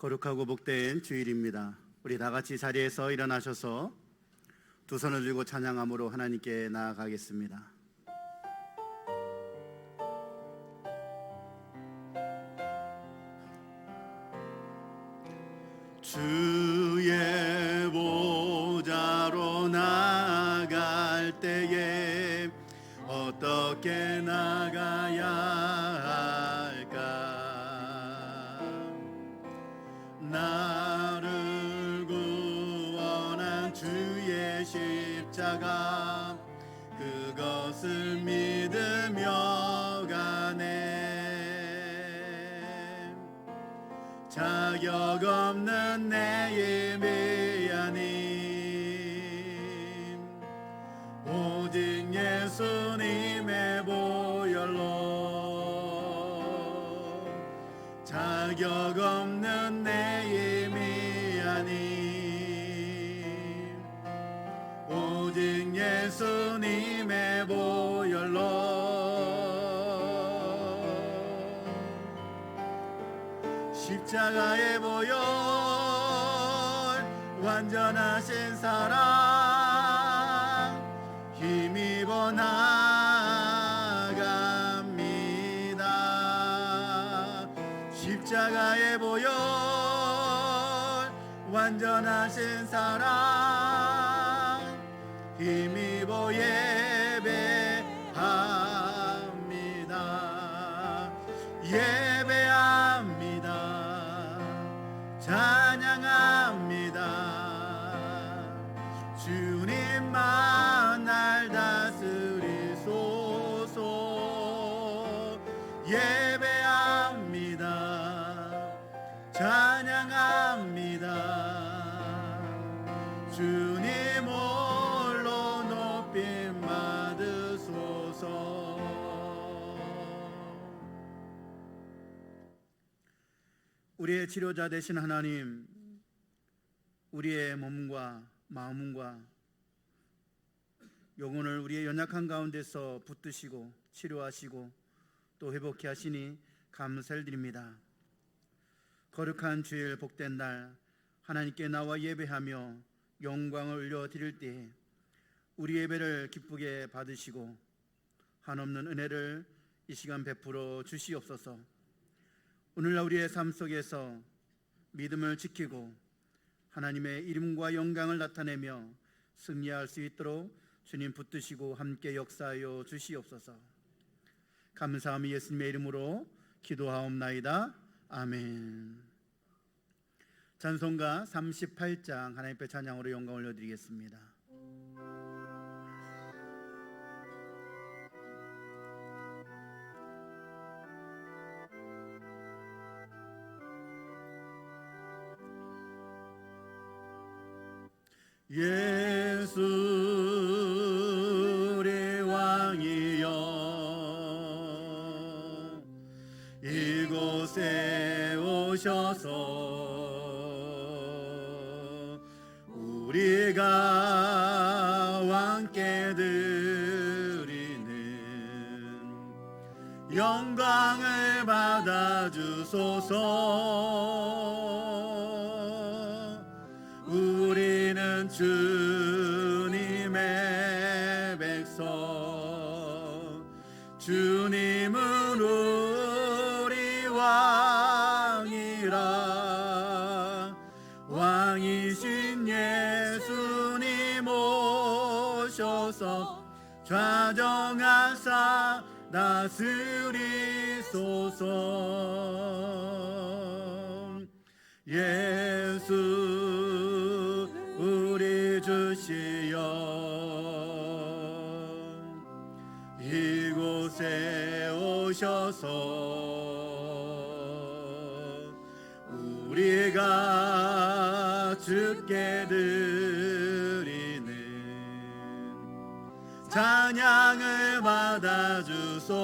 거룩하고 복된 주일입니다. 우리 다 같이 자리에서 일어나셔서 두 손을 들고 찬양함으로 하나님께 나아가겠습니다. 주의 보좌로 나아갈 때에 어떻게 나가야 할까? 나를 구원한 주의 십자가, 그것을 믿으며 가네. 자격 없는 내 예배하님, 오직 예수님의 보혈로 자격 없는 내 예배하님, 오직 예수님의 보혈로 십자가의 보혈, 완전하신 사랑 힘입어 나아갑니다. 십자가의 보혈, 완전하신 사랑 힘입어 예배합니다. 예배합니다. 찬양합니다. 주님만 날 다스리소서. 예배합니다. 찬양합니다. 주님 홀로 높임 받으소서. 우리의 치료자 되신 하나님, 우리의 몸과 마음과 영혼을 우리의 연약한 가운데서 붙드시고 치료하시고 또 회복케 하시니 감사를 드립니다. 거룩한 주일 복된 날 하나님께 나와 예배하며 영광을 올려드릴 때에 우리 예배를 기쁘게 받으시고 한없는 은혜를 이 시간 베풀어 주시옵소서. 오늘날 우리의 삶 속에서 믿음을 지키고 하나님의 이름과 영광을 나타내며 승리할 수 있도록 주님 붙드시고 함께 역사하여 주시옵소서. 감사함이 예수님의 이름으로 기도하옵나이다. 아멘. 찬송가 38장 하나님 앞에 찬양으로 영광 올려드리겠습니다. 예수 우리 왕이여, 이곳에 오셔서 우리가 왕께 드리는 영광을 받아주소서. 우리는 주님의 백성, 주님은 우리 왕이라. 왕이신 예수님 오셔서 좌정하사 다스리소서. 예수 우리 주시여, 이곳에 오셔서 우리가 주께 드리는 찬양을 받아주소서.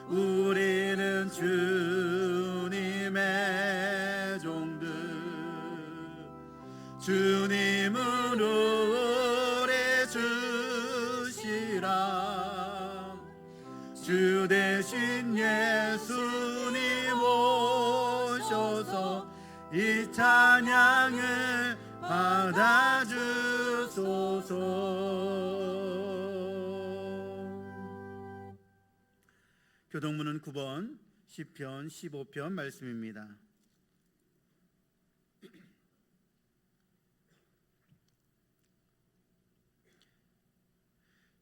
우리는 주님의 종들, 주님은 우리 주시라. 주 대신 예수님 이 찬양을 받아주소서. 교동문은 9번 시편 15편 말씀입니다.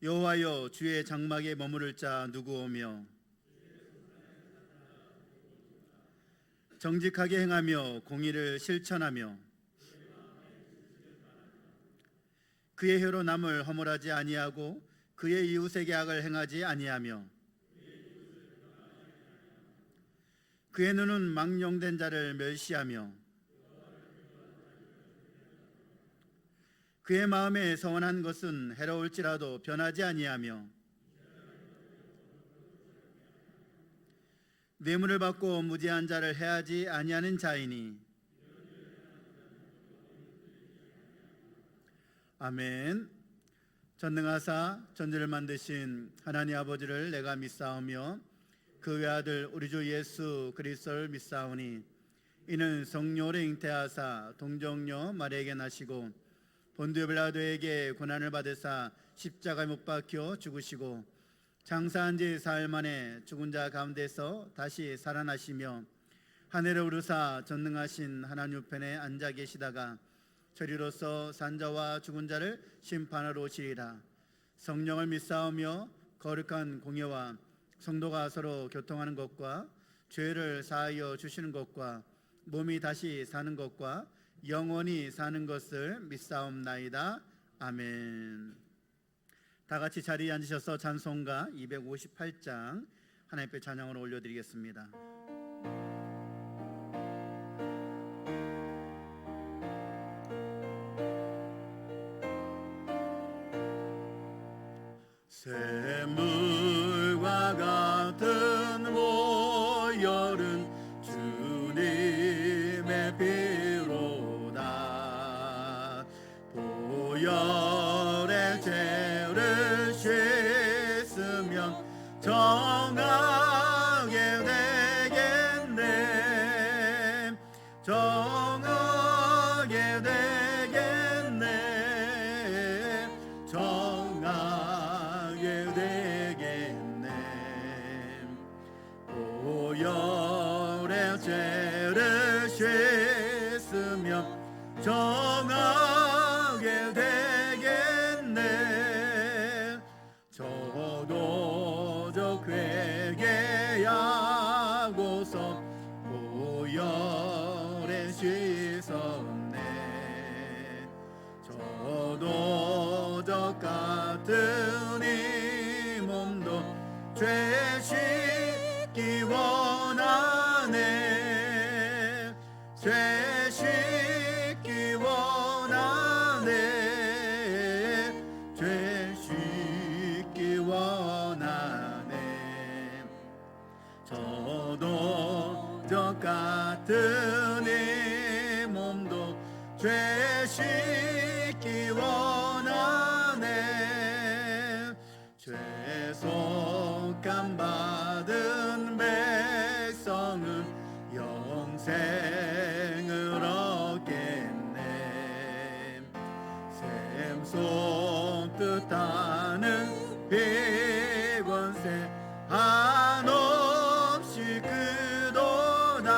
여호와여, 주의 장막에 머무를 자 누구오며 정직하게 행하며 공의를 실천하며 그의 혀로 남을 허물하지 아니하고 그의 이웃에게 악을 행하지 아니하며 그의 눈은 망령된 자를 멸시하며 그의 마음에 서원한 것은 해로울지라도 변하지 아니하며 뇌물을 받고 무지한 자를 해하지 아니하는 자이니. 아멘. 전능하사 전지를 만드신 하나님 아버지를 내가 믿사오며 그 외아들 우리 주 예수 그리스도를 믿사오니 이는 성령으로 잉태하사 동정녀 마리아에게 나시고 본디오 빌라도에게 고난을 받으사 십자가에 못 박혀 죽으시고 장사한 지 사흘 만에 죽은 자 가운데서 다시 살아나시며 하늘에 오르사 전능하신 하나님 우편에 앉아 계시다가 저리로서 산자와 죽은 자를 심판하러 오시리라. 성령을 믿사오며 거룩한 공예와 성도가 서로 교통하는 것과 죄를 사하여 주시는 것과 몸이 다시 사는 것과 영원히 사는 것을 믿사옵나이다. 아멘. 다 같이 자리에 앉으셔서 찬송가 258장 하나님 앞에 찬양으로 올려드리겠습니다. 샘물과 같은 보혈은 주님의 피로다. 보혈의 죄를 씻으면 정하게 되겠네. 정하게 되겠네. 정하게 되겠네. 보혈의 죄를 씻으면 정하게 되겠네. 저도적 회개하고서 보혈에 씻었네. 저도적 같은 이 몸도 죄 씻기 원하네. 죄 씻기 원하네. 죄 씻기 원하네. 저도 저 같은 이 몸도 죄 씻기 원하네. 죄속감 받은 백성은 영생을 얻겠네. 샘솟 뜻하는 비권세 한없이 크도다.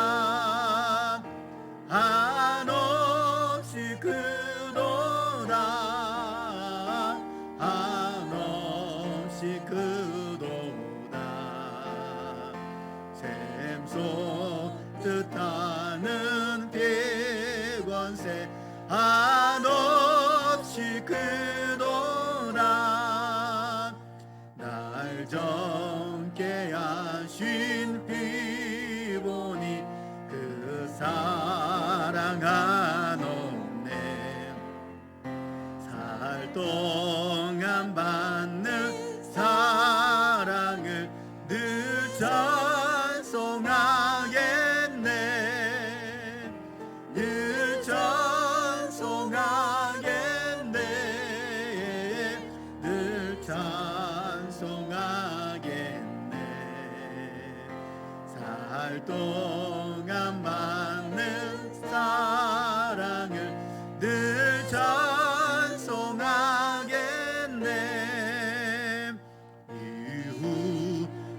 한없이 크도다. 한없이 크도다. 샘솟 뜻하는 비권세 한없이 크도다. 날 정케 하신 피 보니 그 사랑 한없네. 살 동안 받는 사랑을 늘 찬송하겠네. 늘 찬송하겠네. 늘 찬송하겠네.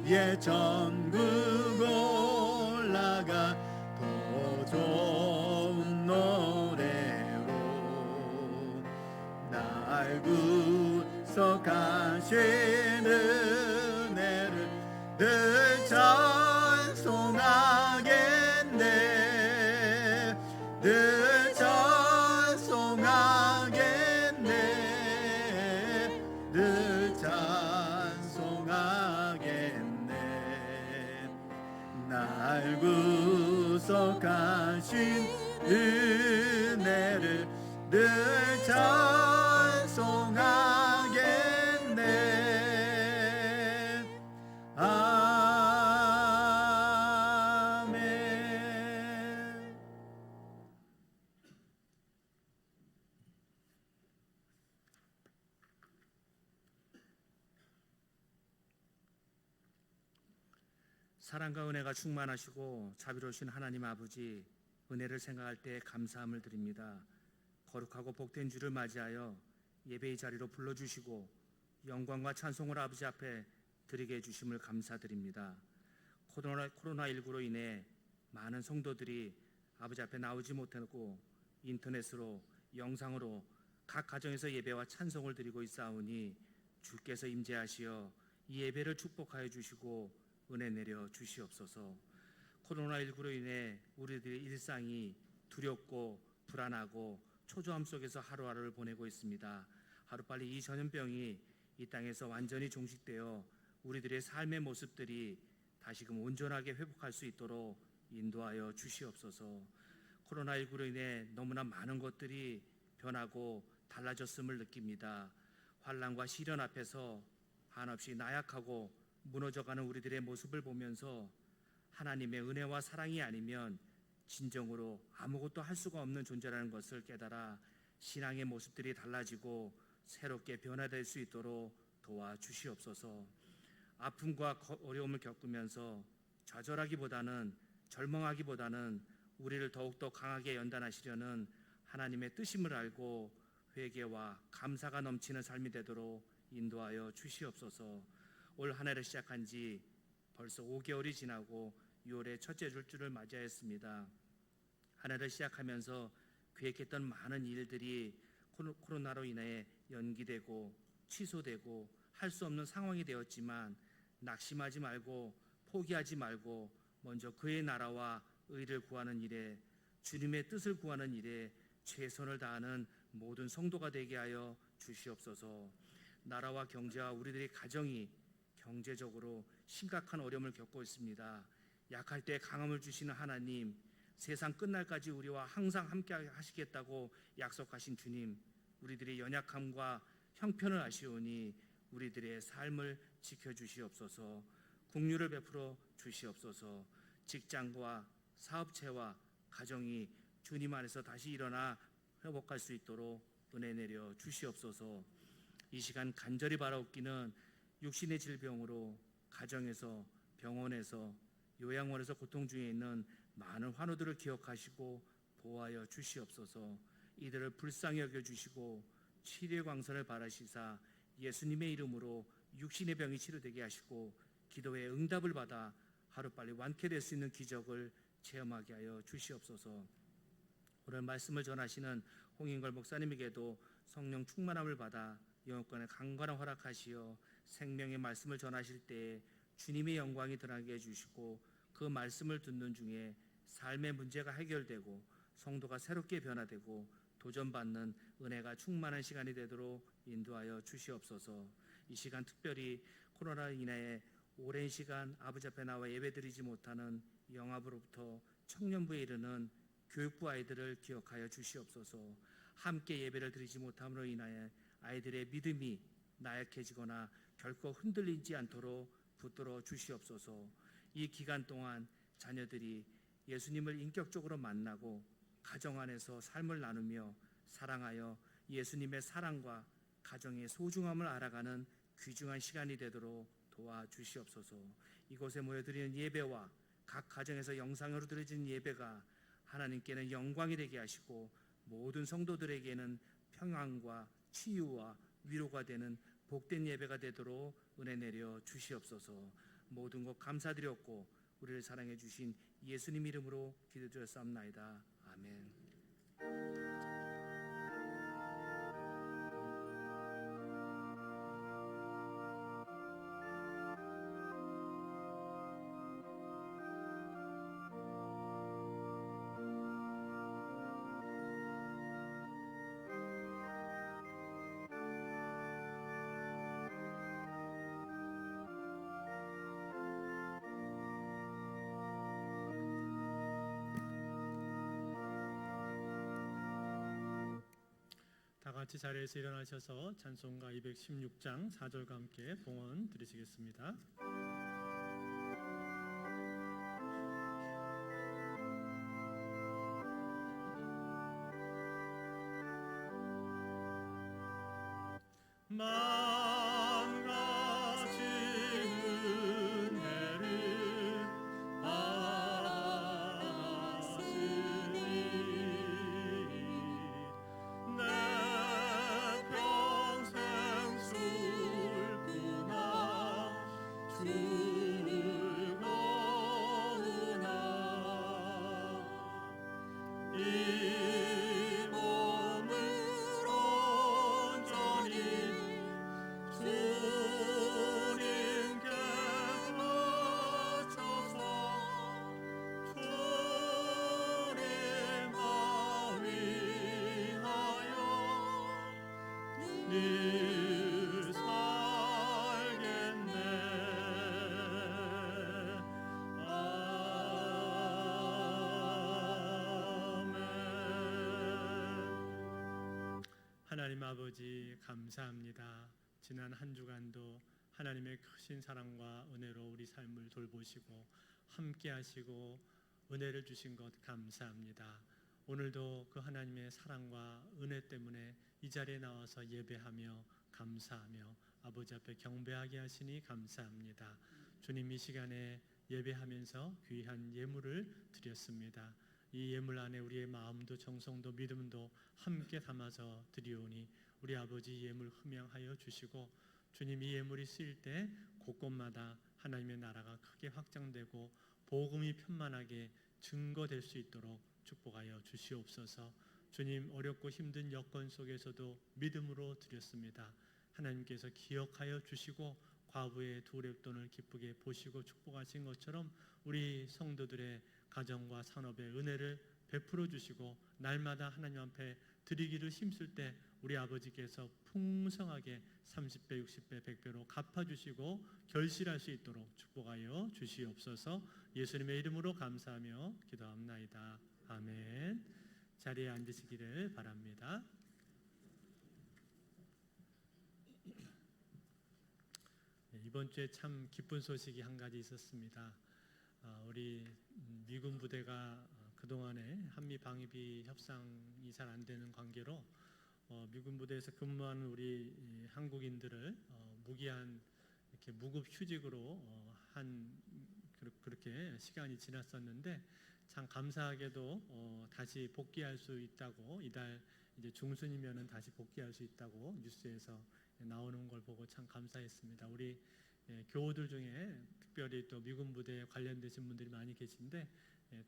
예 전국 올라가 더 좋은 노래로 날 구속하신 은혜를 늘 찬송하겠네 늘 찬송하겠네 늘 찬송하겠네 날 구속하신 은혜를 늘 찬송하겠네 아멘. 사랑과 은혜가 충만하시고 자비로우신 하나님 아버지, 은혜를 생각할 때 감사함을 드립니다. 거룩하고 복된 주를 맞이하여 예배의 자리로 불러주시고 영광과 찬송을 아버지 앞에 드리게 해주심을 감사드립니다. 코로나19로 인해 많은 성도들이 아버지 앞에 나오지 못하고 인터넷으로 영상으로 각 가정에서 예배와 찬송을 드리고 있사오니 주께서 임재하시어 이 예배를 축복하여 주시고 은혜 내려 주시옵소서. 코로나19로 인해 우리들의 일상이 두렵고 불안하고 초조함 속에서 하루하루를 보내고 있습니다. 하루빨리 이 전염병이 이 땅에서 완전히 종식되어 우리들의 삶의 모습들이 다시금 온전하게 회복할 수 있도록 인도하여 주시옵소서. 코로나19로 인해 너무나 많은 것들이 변하고 달라졌음을 느낍니다. 환난과 시련 앞에서 한없이 나약하고 무너져가는 우리들의 모습을 보면서 하나님의 은혜와 사랑이 아니면 진정으로 아무것도 할 수가 없는 존재라는 것을 깨달아 신앙의 모습들이 달라지고 새롭게 변화될 수 있도록 도와주시옵소서. 아픔과 어려움을 겪으면서 좌절하기보다는 절망하기보다는 우리를 더욱더 강하게 연단하시려는 하나님의 뜻임을 알고 회개와 감사가 넘치는 삶이 되도록 인도하여 주시옵소서. 올 한 해를 시작한 지 벌써 5개월이 지나고 6월의 첫째 주를 맞이하였습니다. 한 해를 시작하면서 계획했던 많은 일들이 코로나로 인해 연기되고 취소되고 할 수 없는 상황이 되었지만 낙심하지 말고 포기하지 말고 먼저 그의 나라와 의를 구하는 일에, 주님의 뜻을 구하는 일에 최선을 다하는 모든 성도가 되게 하여 주시옵소서. 나라와 경제와 우리들의 가정이 경제적으로 심각한 어려움을 겪고 있습니다. 약할 때 강함을 주시는 하나님, 세상 끝날까지 우리와 항상 함께 하시겠다고 약속하신 주님, 우리들의 연약함과 형편을 아시오니 우리들의 삶을 지켜주시옵소서. 긍휼을 베풀어 주시옵소서. 직장과 사업체와 가정이 주님 안에서 다시 일어나 회복할 수 있도록 은혜 내려 주시옵소서. 이 시간 간절히 바라옵기는 육신의 질병으로 가정에서, 병원에서, 요양원에서 고통 중에 있는 많은 환우들을 기억하시고 보호하여 주시옵소서. 이들을 불쌍히 여겨주시고 치료의 광선을 바라시사 예수님의 이름으로 육신의 병이 치료되게 하시고 기도의 응답을 받아 하루빨리 완쾌될 수 있는 기적을 체험하게 하여 주시옵소서. 오늘 말씀을 전하시는 홍인걸 목사님에게도 성령 충만함을 받아 영업권의 강건한 허락하시어 생명의 말씀을 전하실 때에 주님의 영광이 드러나게 해주시고 그 말씀을 듣는 중에 삶의 문제가 해결되고 성도가 새롭게 변화되고 도전받는 은혜가 충만한 시간이 되도록 인도하여 주시옵소서. 이 시간 특별히 코로나 인해 오랜 시간 아버지 앞에 나와 예배드리지 못하는 영아부로부터 청년부에 이르는 교육부 아이들을 기억하여 주시옵소서. 함께 예배를 드리지 못함으로 인하여 아이들의 믿음이 나약해지거나 결코 흔들리지 않도록 붙들어 주시옵소서. 이 기간 동안 자녀들이 예수님을 인격적으로 만나고 가정 안에서 삶을 나누며 사랑하여 예수님의 사랑과 가정의 소중함을 알아가는 귀중한 시간이 되도록 도와주시옵소서. 이곳에 모여드리는 예배와 각 가정에서 영상으로 드려지는 예배가 하나님께는 영광이 되게 하시고 모든 성도들에게는 평안과 치유와 위로가 되는 복된 예배가 되도록 은혜 내려 주시옵소서. 모든 것 감사드렸고 우리를 사랑해 주신 예수님 이름으로 기도드렸사옵나이다. 아멘. 다 같이 자리에서 일어나셔서 찬송가 216장 4절과 함께 봉헌 드리시겠습니다. 만 가지 은혜를 받았으니 내 평생 슬프나 즐거우나 이 몸을 온전히 주님께 바쳐서 주님만 위하여 늘 살겠네. 아멘. 하나님 아버지 감사합니다. 지난 한 주간도 하나님의 크신 사랑과 은혜로 우리 삶을 돌보시고 함께 하시고 은혜를 주신 것 감사합니다. 오늘도 그 하나님의 사랑과 은혜 때문에 이 자리에 나와서 예배하며 감사하며 아버지 앞에 경배하게 하시니 감사합니다. 주님, 이 시간에 예배하면서 귀한 예물을 드렸습니다. 이 예물 안에 우리의 마음도 정성도 믿음도 함께 담아서 드리오니 우리 아버지 예물 흠양하여 주시고 주님, 이 예물이 쓰일 때 곳곳마다 하나님의 나라가 크게 확장되고 복음이 편만하게 증거될 수 있도록 축복하여 주시옵소서. 주님, 어렵고 힘든 여건 속에서도 믿음으로 드렸습니다. 하나님께서 기억하여 주시고 과부의 두 렙돈을 기쁘게 보시고 축복하신 것처럼 우리 성도들의 가정과 산업의 은혜를 베풀어 주시고 날마다 하나님 앞에 드리기를 힘쓸 때 우리 아버지께서 풍성하게 30배, 60배, 100배로 갚아주시고 결실할 수 있도록 축복하여 주시옵소서. 예수님의 이름으로 감사하며 기도합나이다. 아멘. 자리에 앉으시기를 바랍니다. 이번 주에 참 기쁜 소식이 한 가지 있었습니다. 우리 미군 부대가 그동안에 한미 방위비 협상이 잘 안 되는 관계로 미군 부대에서 근무하는 우리 한국인들을 무기한 이렇게 무급 휴직으로 그렇게 시간이 지났었는데 참 감사하게도 다시 복귀할 수 있다고 이달 이제 중순이면은 다시 복귀할 수 있다고 뉴스에서 나오는 걸 보고 참 감사했습니다. 우리 교우들 중에 특별히 또 미군 부대에 관련되신 분들이 많이 계신데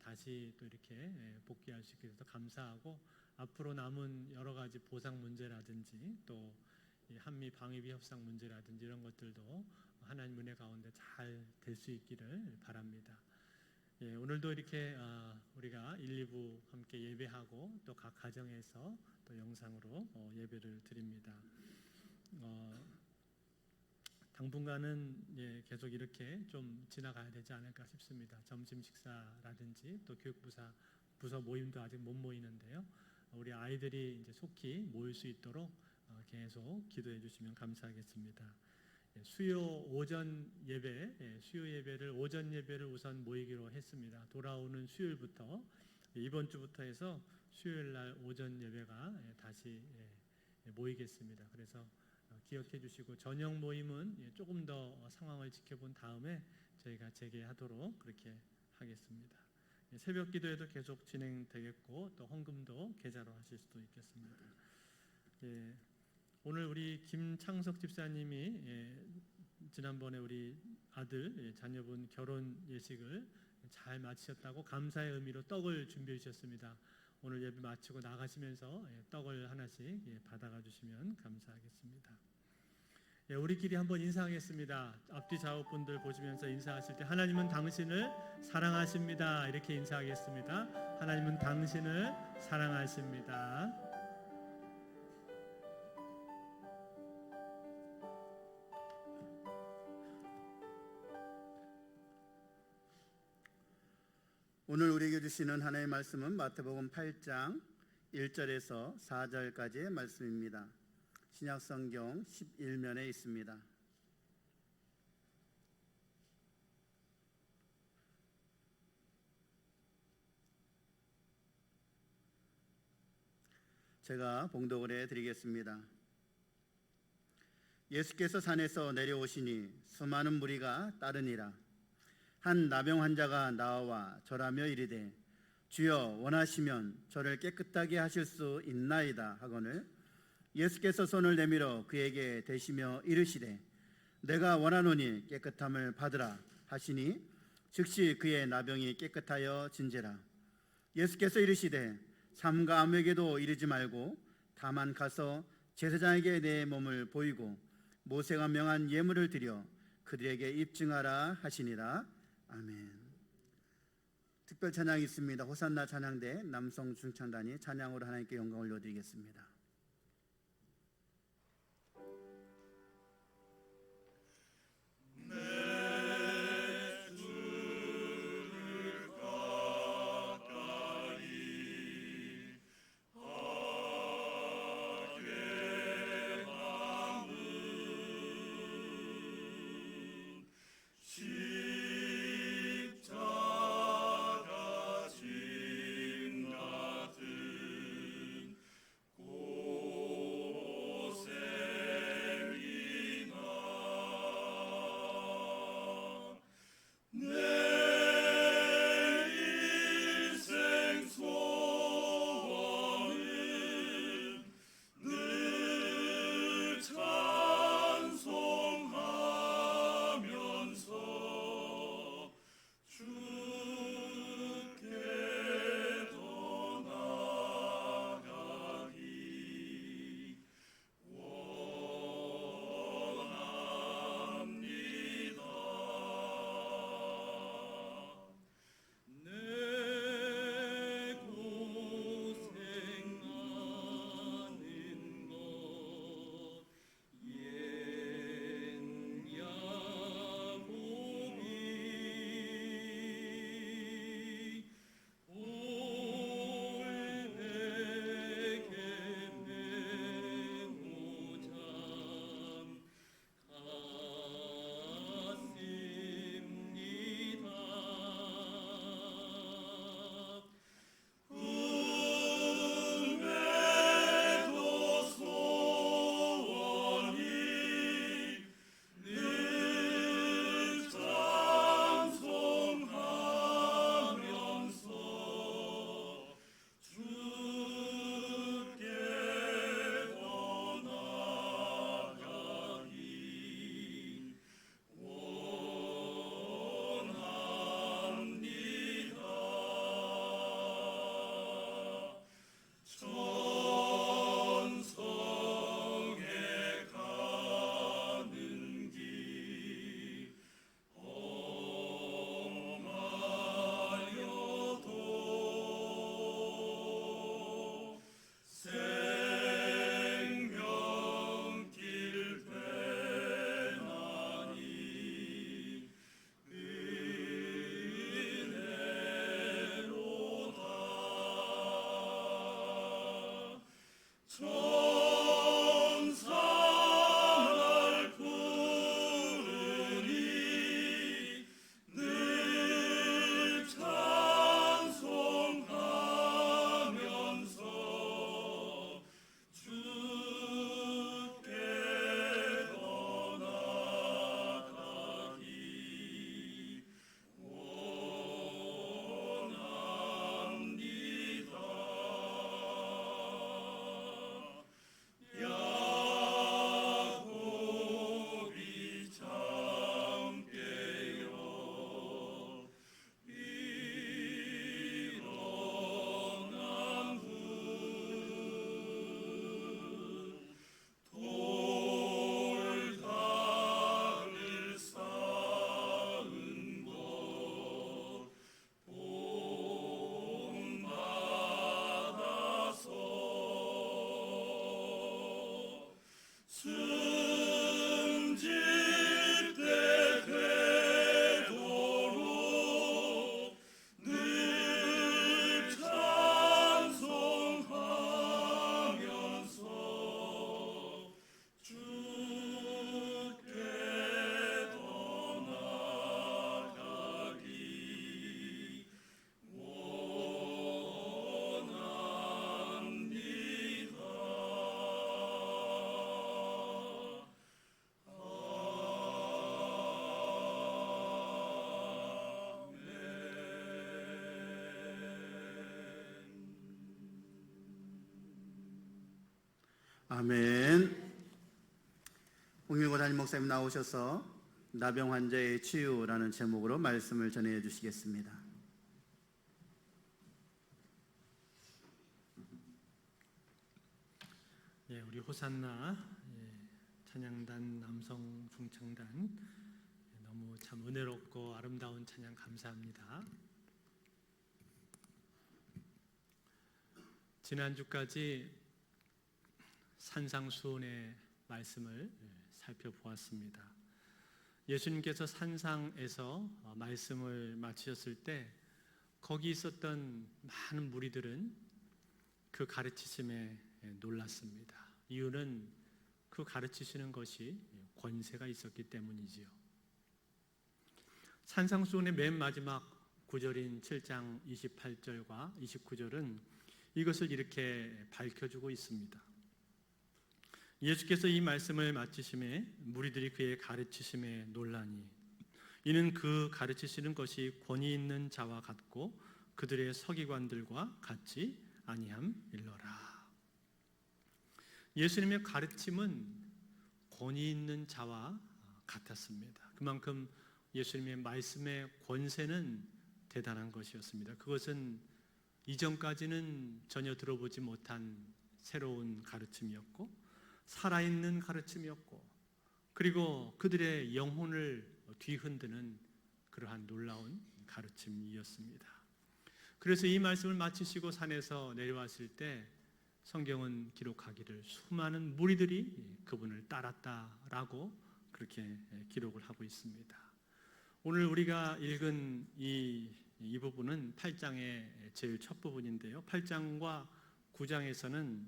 다시 또 이렇게 복귀할 수 있게 돼서 감사하고 앞으로 남은 여러 가지 보상 문제라든지 또 한미 방위비 협상 문제라든지 이런 것들도 하나님 은혜 가운데 잘 될 수 있기를 바랍니다. 오늘도 이렇게 우리가 1, 2부 함께 예배하고 또 각 가정에서 또 영상으로 예배를 드립니다. 당분간은 계속 이렇게 좀 지나가야 되지 않을까 싶습니다. 점심 식사라든지 또 부서 모임도 아직 못 모이는데요. 우리 아이들이 이제 속히 모일 수 있도록 계속 기도해 주시면 감사하겠습니다. 수요 예배를 오전 예배를 우선 모이기로 했습니다. 돌아오는 수요일부터 이번 주부터 해서 수요일 날 오전 예배가 다시 모이겠습니다. 그래서 기억해 주시고 저녁 모임은 조금 더 상황을 지켜본 다음에 저희가 재개하도록 그렇게 하겠습니다. 새벽 기도회도 계속 진행되겠고 또 헌금도 계좌로 하실 수도 있겠습니다. 오늘 우리 김창석 집사님이 지난번에 우리 아들 자녀분 결혼 예식을 잘 마치셨다고 감사의 의미로 떡을 준비해 주셨습니다. 오늘 예배 마치고 나가시면서 떡을 하나씩 받아가 주시면 감사하겠습니다. 우리끼리 한번 인사하겠습니다. 앞뒤 좌우 분들 보시면서 인사하실 때 하나님은 당신을 사랑하십니다. 이렇게 인사하겠습니다. 하나님은 당신을 사랑하십니다. 오늘 우리에게 주시는 하나님의 말씀은 마태복음 8장 1절에서 4절까지의 말씀입니다. 신약성경 11면에 있습니다. 제가 봉독을 해드리겠습니다. 예수께서 산에서 내려오시니 수많은 무리가 따르니라. 한 나병 환자가 나와 절하며 이르되 주여 원하시면 저를 깨끗하게 하실 수 있나이다 하거늘 예수께서 손을 내밀어 그에게 대시며 이르시되 내가 원하노니 깨끗함을 받으라 하시니 즉시 그의 나병이 깨끗하여 진지라. 예수께서 이르시되 삼가 아무에게도 이르지 말고 다만 가서 제사장에게 내 몸을 보이고 모세가 명한 예물을 드려 그들에게 입증하라 하시니라. 아멘. 특별 찬양이 있습니다. 호산나 찬양대 남성 중창단이 찬양으로 하나님께 영광을 올려드리겠습니다. 고 아멘. 홍일고 담임 목사님 나오셔서 나병 환자의 치유라는 제목으로 말씀을 전해 주시겠습니다. 예, 우리 호산나 찬양단 남성 중창단 너무 참 은혜롭고 아름다운 찬양 감사합니다. 지난주까지 산상수훈의 말씀을 살펴보았습니다. 예수님께서 산상에서 말씀을 마치셨을 때 거기 있었던 많은 무리들은 그 가르치심에 놀랐습니다. 이유는 그 가르치시는 것이 권세가 있었기 때문이지요. 산상수훈의 맨 마지막 구절인 7장 28절과 29절은 이것을 이렇게 밝혀주고 있습니다. 예수께서 이 말씀을 마치심에 무리들이 그의 가르치심에 놀라니 이는 그 가르치시는 것이 권위 있는 자와 같고 그들의 서기관들과 같지 아니함일러라. 예수님의 가르침은 권위 있는 자와 같았습니다. 그만큼 예수님의 말씀의 권세는 대단한 것이었습니다. 그것은 이전까지는 전혀 들어보지 못한 새로운 가르침이었고 살아있는 가르침이었고 그리고 그들의 영혼을 뒤흔드는 그러한 놀라운 가르침이었습니다. 그래서 이 말씀을 마치시고 산에서 내려왔을 때 성경은 기록하기를 수많은 무리들이 그분을 따랐다라고 그렇게 기록을 하고 있습니다. 오늘 우리가 읽은 이 부분은 8장의 제일 첫 부분인데요. 8장과 9장에서는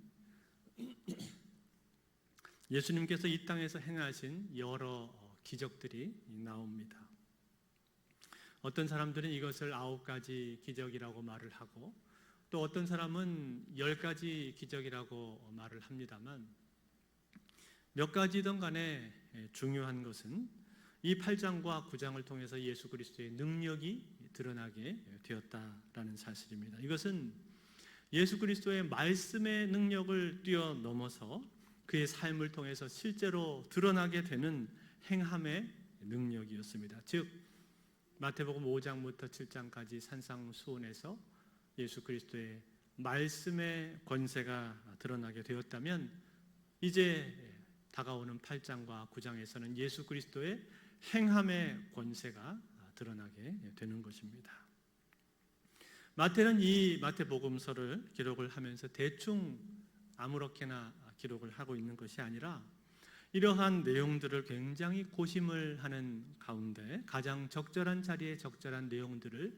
예수님께서 이 땅에서 행하신 여러 기적들이 나옵니다. 어떤 사람들은 이것을 9가지 기적이라고 말을 하고 또 어떤 사람은 10가지 기적이라고 말을 합니다만 몇 가지든 간에 중요한 것은 이 8장과 9장을 통해서 예수 그리스도의 능력이 드러나게 되었다라는 사실입니다. 이것은 예수 그리스도의 말씀의 능력을 뛰어넘어서 그의 삶을 통해서 실제로 드러나게 되는 행함의 능력이었습니다. 즉 마태복음 5장부터 7장까지 산상수훈에서 예수 그리스도의 말씀의 권세가 드러나게 되었다면 이제 다가오는 8장과 9장에서는 예수 그리스도의 행함의 권세가 드러나게 되는 것입니다. 마태는 이 마태복음서를 기록을 하면서 대충 아무렇게나 기록을 하고 있는 것이 아니라 이러한 내용들을 굉장히 고심을 하는 가운데 가장 적절한 자리에 적절한 내용들을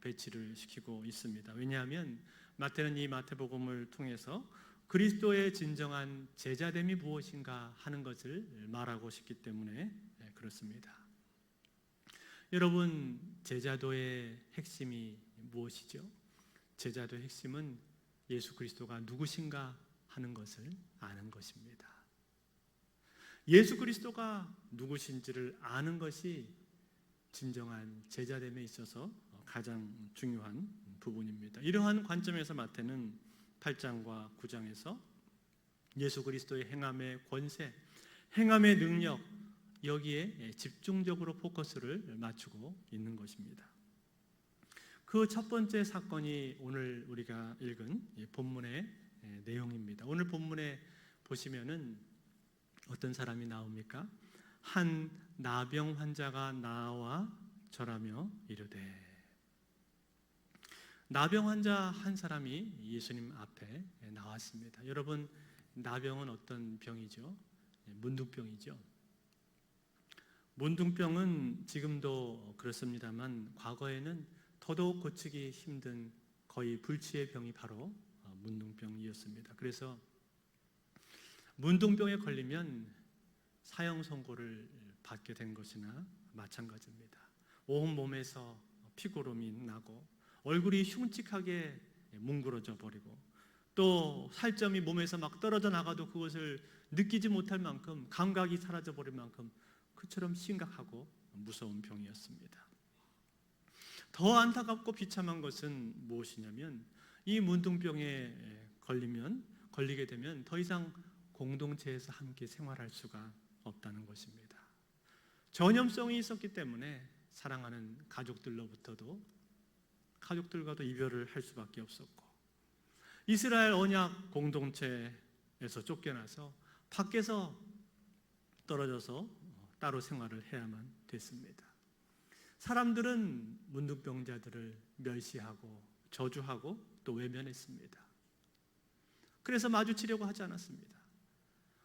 배치를 시키고 있습니다. 왜냐하면 마태는 이 마태복음을 통해서 그리스도의 진정한 제자됨이 무엇인가 하는 것을 말하고 싶기 때문에 그렇습니다. 여러분, 제자도의 핵심이 무엇이죠? 제자도의 핵심은 예수 그리스도가 누구신가 하는 것을 아는 것입니다. 예수 그리스도가 누구신지를 아는 것이 진정한 제자됨에 있어서 가장 중요한 부분입니다. 이러한 관점에서 마태는 8장과 9장에서 예수 그리스도의 행함의 권세, 행함의 능력 여기에 집중적으로 포커스를 맞추고 있는 것입니다. 그 첫 번째 사건이 오늘 우리가 읽은 본문의 내용입니다. 오늘 본문에 보시면은 어떤 사람이 나옵니까? 한 나병 환자가 나와 절하며 이르되. 나병 환자 한 사람이 예수님 앞에 나왔습니다. 여러분, 나병은 어떤 병이죠? 문둥병이죠. 문둥병은 지금도 그렇습니다만 과거에는 더더욱 고치기 힘든 거의 불치의 병이 바로 문둥병이었습니다. 그래서 문둥병에 걸리면 사형 선고를 받게 된 것이나 마찬가지입니다. 온 몸에서 피고름이 나고 얼굴이 흉측하게 뭉그러져 버리고 또 살점이 몸에서 막 떨어져 나가도 그것을 느끼지 못할 만큼 감각이 사라져 버릴 만큼 그처럼 심각하고 무서운 병이었습니다. 더 안타깝고 비참한 것은 무엇이냐면 이 문둥병에 걸리게 되면 더 이상 공동체에서 함께 생활할 수가 없다는 것입니다. 전염성이 있었기 때문에 사랑하는 가족들로부터도 가족들과도 이별을 할 수밖에 없었고, 이스라엘 언약 공동체에서 쫓겨나서 밖에서 떨어져서 따로 생활을 해야만 됐습니다. 사람들은 문둥병자들을 멸시하고 저주하고 또 외면했습니다. 그래서 마주치려고 하지 않았습니다.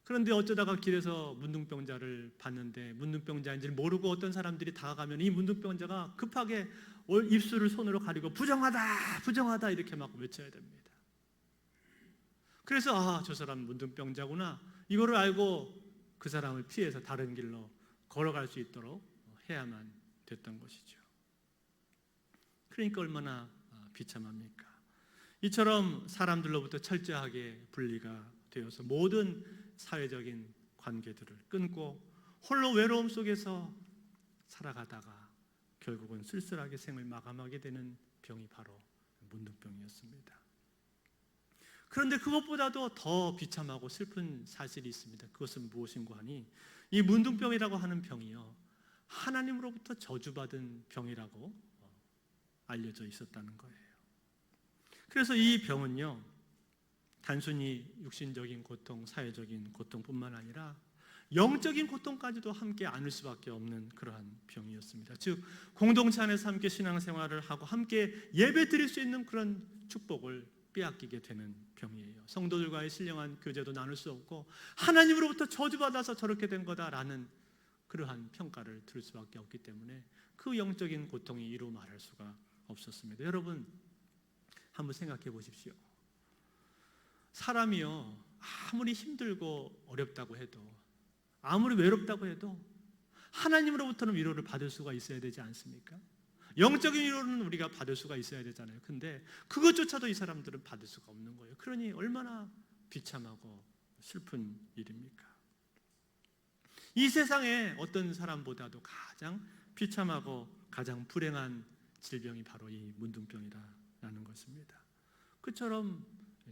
그런데 어쩌다가 길에서 문둥병자를 봤는데 문둥병자인지를 모르고 어떤 사람들이 다가가면 이 문둥병자가 급하게 입술을 손으로 가리고 부정하다 부정하다 이렇게 막 외쳐야 됩니다. 그래서 저 사람 문둥병자구나, 이거를 알고 그 사람을 피해서 다른 길로 걸어갈 수 있도록 해야만 됐던 것이죠. 그러니까 얼마나 비참합니까? 이처럼 사람들로부터 철저하게 분리가 되어서 모든 사회적인 관계들을 끊고 홀로 외로움 속에서 살아가다가 결국은 쓸쓸하게 생을 마감하게 되는 병이 바로 문둥병이었습니다. 그런데 그것보다도 더 비참하고 슬픈 사실이 있습니다. 그것은 무엇인가 하니 이 문둥병이라고 하는 병이요, 하나님으로부터 저주받은 병이라고 알려져 있었다는 거예요. 그래서 이 병은요, 단순히 육신적인 고통, 사회적인 고통뿐만 아니라 영적인 고통까지도 함께 안을 수밖에 없는 그러한 병이었습니다. 즉 공동체 안에서 함께 신앙생활을 하고 함께 예배 드릴 수 있는 그런 축복을 빼앗기게 되는 병이에요. 성도들과의 신령한 교제도 나눌 수 없고 하나님으로부터 저주받아서 저렇게 된 거다라는 그러한 평가를 들을 수밖에 없기 때문에 그 영적인 고통이 이루 말할 수가 없었습니다. 여러분 한번 생각해 보십시오. 사람이요, 아무리 힘들고 어렵다고 해도, 아무리 외롭다고 해도 하나님으로부터는 위로를 받을 수가 있어야 되지 않습니까? 영적인 위로는 우리가 받을 수가 있어야 되잖아요. 근데 그것조차도 이 사람들은 받을 수가 없는 거예요. 그러니 얼마나 비참하고 슬픈 일입니까? 이 세상에 어떤 사람보다도 가장 비참하고 가장 불행한 질병이 바로 이 문둥병이라는 것입니다. 그처럼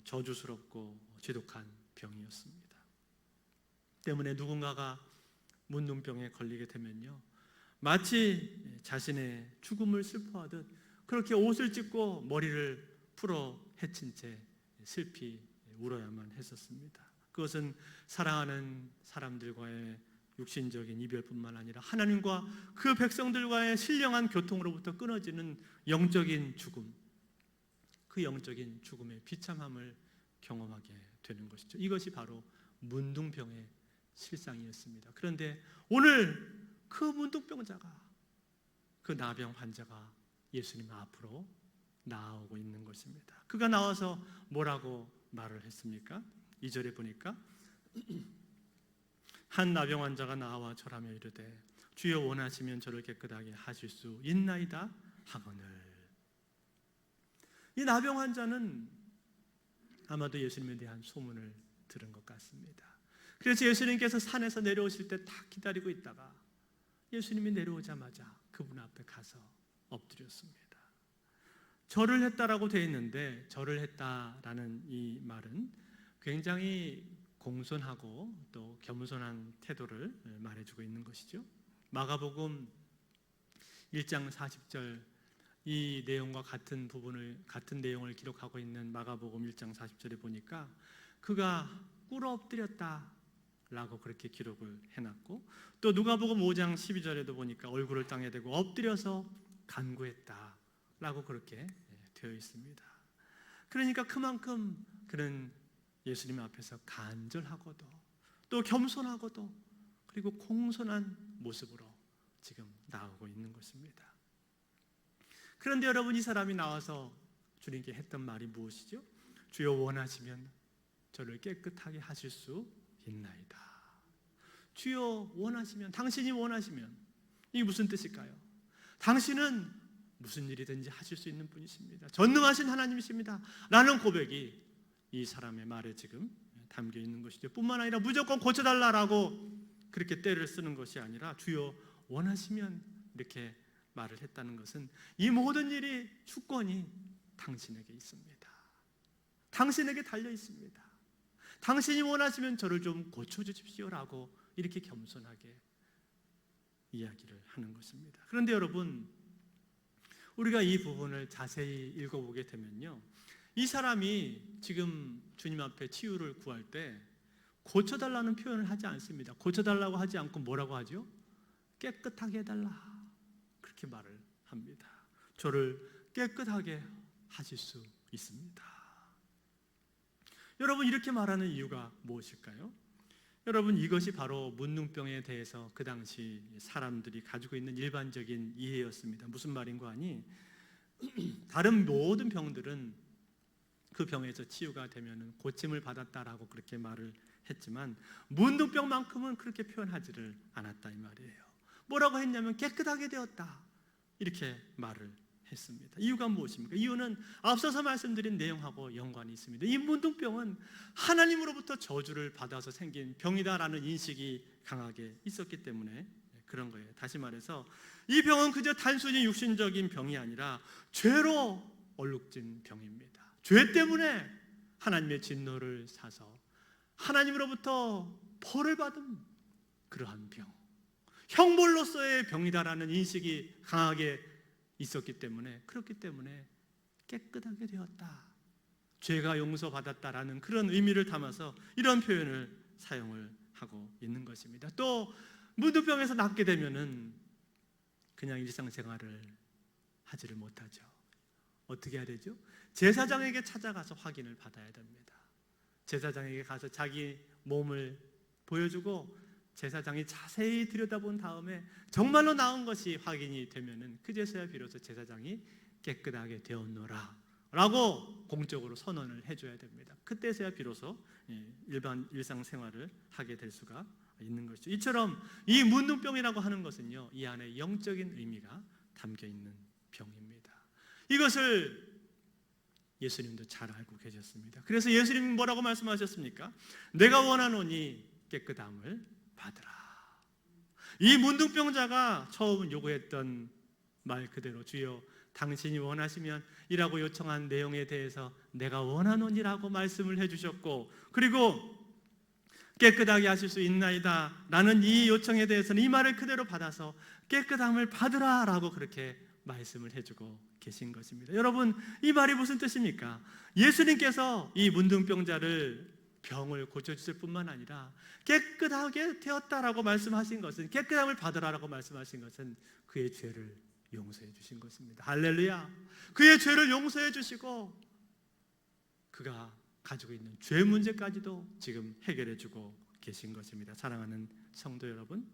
저주스럽고 지독한 병이었습니다. 때문에 누군가가 문둥병에 걸리게 되면요, 마치 자신의 죽음을 슬퍼하듯 그렇게 옷을 찢고 머리를 풀어 헤친 채 슬피 울어야만 했었습니다. 그것은 사랑하는 사람들과의 육신적인 이별뿐만 아니라 하나님과 그 백성들과의 신령한 교통으로부터 끊어지는 영적인 죽음, 그 영적인 죽음의 비참함을 경험하게 되는 것이죠. 이것이 바로 문둥병의 실상이었습니다. 그런데 오늘 그 문둥병자가, 그 나병 환자가 예수님 앞으로 나오고 있는 것입니다. 그가 나와서 뭐라고 말을 했습니까? 2절에 보니까 한 나병 환자가 나와 절하며 이르되 주여 원하시면 저를 깨끗하게 하실 수 있나이다 하거늘. 이 나병 환자는 아마도 예수님에 대한 소문을 들은 것 같습니다. 그래서 예수님께서 산에서 내려오실 때 딱 기다리고 있다가 예수님이 내려오자마자 그분 앞에 가서 엎드렸습니다. 절을 했다라고 되어 있는데, 절을 했다라는 이 말은 굉장히 공손하고 또 겸손한 태도를 말해주고 있는 것이죠. 마가복음 1장 40절 이 내용과 같은 내용을 기록하고 있는 마가복음 1장 40절에 보니까 그가 꿇어 엎드렸다 라고 그렇게 기록을 해놨고, 또 누가복음 5장 12절에도 보니까 얼굴을 땅에 대고 엎드려서 간구했다 라고 그렇게 되어 있습니다. 그러니까 그만큼 그는 예수님 앞에서 간절하고도 또 겸손하고도 그리고 공손한 모습으로 지금 나오고 있는 것입니다. 그런데 여러분, 이 사람이 나와서 주님께 했던 말이 무엇이죠? 주여 원하시면 저를 깨끗하게 하실 수 있나이다. 주여 원하시면, 당신이 원하시면, 이게 무슨 뜻일까요? 당신은 무슨 일이든지 하실 수 있는 분이십니다. 전능하신 하나님이십니다 라는 고백이 이 사람의 말에 지금 담겨 있는 것이죠. 뿐만 아니라 무조건 고쳐달라고 그렇게 때를 쓰는 것이 아니라 주여 원하시면 이렇게 말을 했다는 것은 이 모든 일이 주권이 당신에게 있습니다. 당신에게 달려 있습니다. 당신이 원하시면 저를 좀 고쳐주십시오라고 이렇게 겸손하게 이야기를 하는 것입니다. 그런데 여러분, 우리가 이 부분을 자세히 읽어보게 되면요, 이 사람이 지금 주님 앞에 치유를 구할 때 고쳐달라는 표현을 하지 않습니다. 고쳐달라고 하지 않고 뭐라고 하죠? 깨끗하게 해달라, 그렇게 말을 합니다. 저를 깨끗하게 하실 수 있습니다. 여러분, 이렇게 말하는 이유가 무엇일까요? 여러분, 이것이 바로 문둥병에 대해서 그 당시 사람들이 가지고 있는 일반적인 이해였습니다. 무슨 말인가 하니, 다른 모든 병들은 그 병에서 치유가 되면 고침을 받았다라고 그렇게 말을 했지만 문둥병만큼은 그렇게 표현하지를 않았다 이 말이에요. 뭐라고 했냐면 깨끗하게 되었다, 이렇게 말을 했습니다. 이유가 무엇입니까? 이유는 앞서서 말씀드린 내용하고 연관이 있습니다. 이 문둥병은 하나님으로부터 저주를 받아서 생긴 병이다라는 인식이 강하게 있었기 때문에 그런 거예요. 다시 말해서 이 병은 그저 단순히 육신적인 병이 아니라 죄로 얼룩진 병입니다. 죄 때문에 하나님의 진노를 사서 하나님으로부터 벌을 받은 그러한 병, 형벌로서의 병이다라는 인식이 강하게 있었기 때문에, 그렇기 때문에 깨끗하게 되었다, 죄가 용서받았다라는 그런 의미를 담아서 이런 표현을 사용을 하고 있는 것입니다. 또 문둥병에서 낫게 되면은 그냥 일상생활을 하지를 못하죠. 어떻게 해야 되죠? 제사장에게 찾아가서 확인을 받아야 됩니다. 제사장에게 가서 자기 몸을 보여주고 제사장이 자세히 들여다본 다음에 정말로 나은 것이 확인이 되면은 그제서야 비로소 제사장이 깨끗하게 되었노라 라고 공적으로 선언을 해줘야 됩니다. 그때서야 비로소 일반 일상생활을 하게 될 수가 있는 것이죠. 이처럼 이 문둥병이라고 하는 것은요, 이 안에 영적인 의미가 담겨 있는 병입니다. 이것을 예수님도 잘 알고 계셨습니다. 그래서 예수님은 뭐라고 말씀하셨습니까? 내가 원하노니 깨끗함을 받으라. 이 문둥병자가 처음 요구했던 말 그대로 주여 당신이 원하시면 이라고 요청한 내용에 대해서 내가 원하노니라고 말씀을 해주셨고, 그리고 깨끗하게 하실 수 있나이다 라는 이 요청에 대해서는 이 말을 그대로 받아서 깨끗함을 받으라 라고 그렇게 말씀을 해주고 계신 것입니다. 여러분, 이 말이 무슨 뜻입니까? 예수님께서 이 문둥병자를 병을 고쳐주실 뿐만 아니라 깨끗하게 되었다라고 말씀하신 것은, 깨끗함을 받으라라고 말씀하신 것은 그의 죄를 용서해 주신 것입니다. 할렐루야. 그의 죄를 용서해 주시고 그가 가지고 있는 죄 문제까지도 지금 해결해 주고 계신 것입니다. 사랑하는 성도 여러분,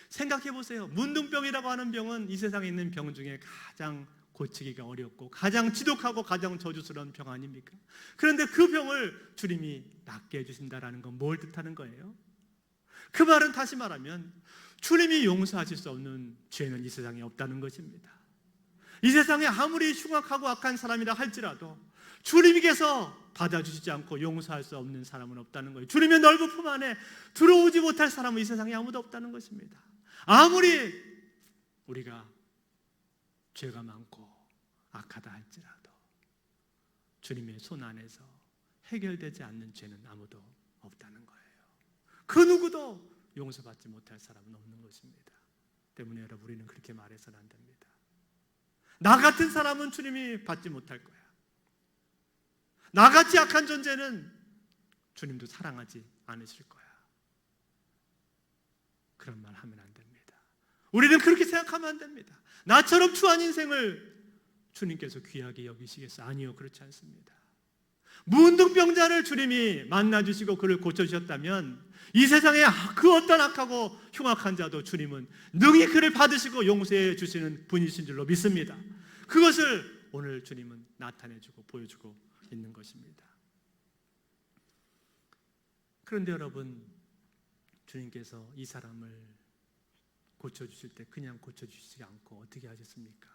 생각해 보세요. 문둥병이라고 하는 병은 이 세상에 있는 병 중에 가장 고치기가 어렵고 가장 지독하고 가장 저주스러운 병 아닙니까? 그런데 그 병을 주님이 낫게 해주신다라는 건 뭘 뜻하는 거예요? 그 말은 다시 말하면 주님이 용서하실 수 없는 죄는 이 세상에 없다는 것입니다. 이 세상에 아무리 흉악하고 악한 사람이라 할지라도 주님께서 받아주시지 않고 용서할 수 없는 사람은 없다는 거예요. 주님의 넓은 품 안에 들어오지 못할 사람은 이 세상에 아무도 없다는 것입니다. 아무리 우리가 죄가 많고 악하다 할지라도 주님의 손 안에서 해결되지 않는 죄는 아무도 없다는 거예요. 그 누구도 용서받지 못할 사람은 없는 것입니다. 때문에 여러분, 우리는 그렇게 말해서는 안 됩니다. 나 같은 사람은 주님이 받지 못할 거야. 나같이 악한 존재는 주님도 사랑하지 않으실 거야. 그런 말 하면 안 됩니다. 우리는 그렇게 생각하면 안 됩니다. 나처럼 추한 인생을 주님께서 귀하게 여기시겠어? 아니요, 그렇지 않습니다. 문둥병자를 주님이 만나주시고 그를 고쳐주셨다면 이 세상에 그 어떤 악하고 흉악한 자도 주님은 능히 그를 받으시고 용서해 주시는 분이신 줄로 믿습니다. 그것을 오늘 주님은 나타내주고 보여주고 있는 것입니다. 그런데 여러분, 주님께서 이 사람을 고쳐주실 때 그냥 고쳐주시지 않고 어떻게 하셨습니까?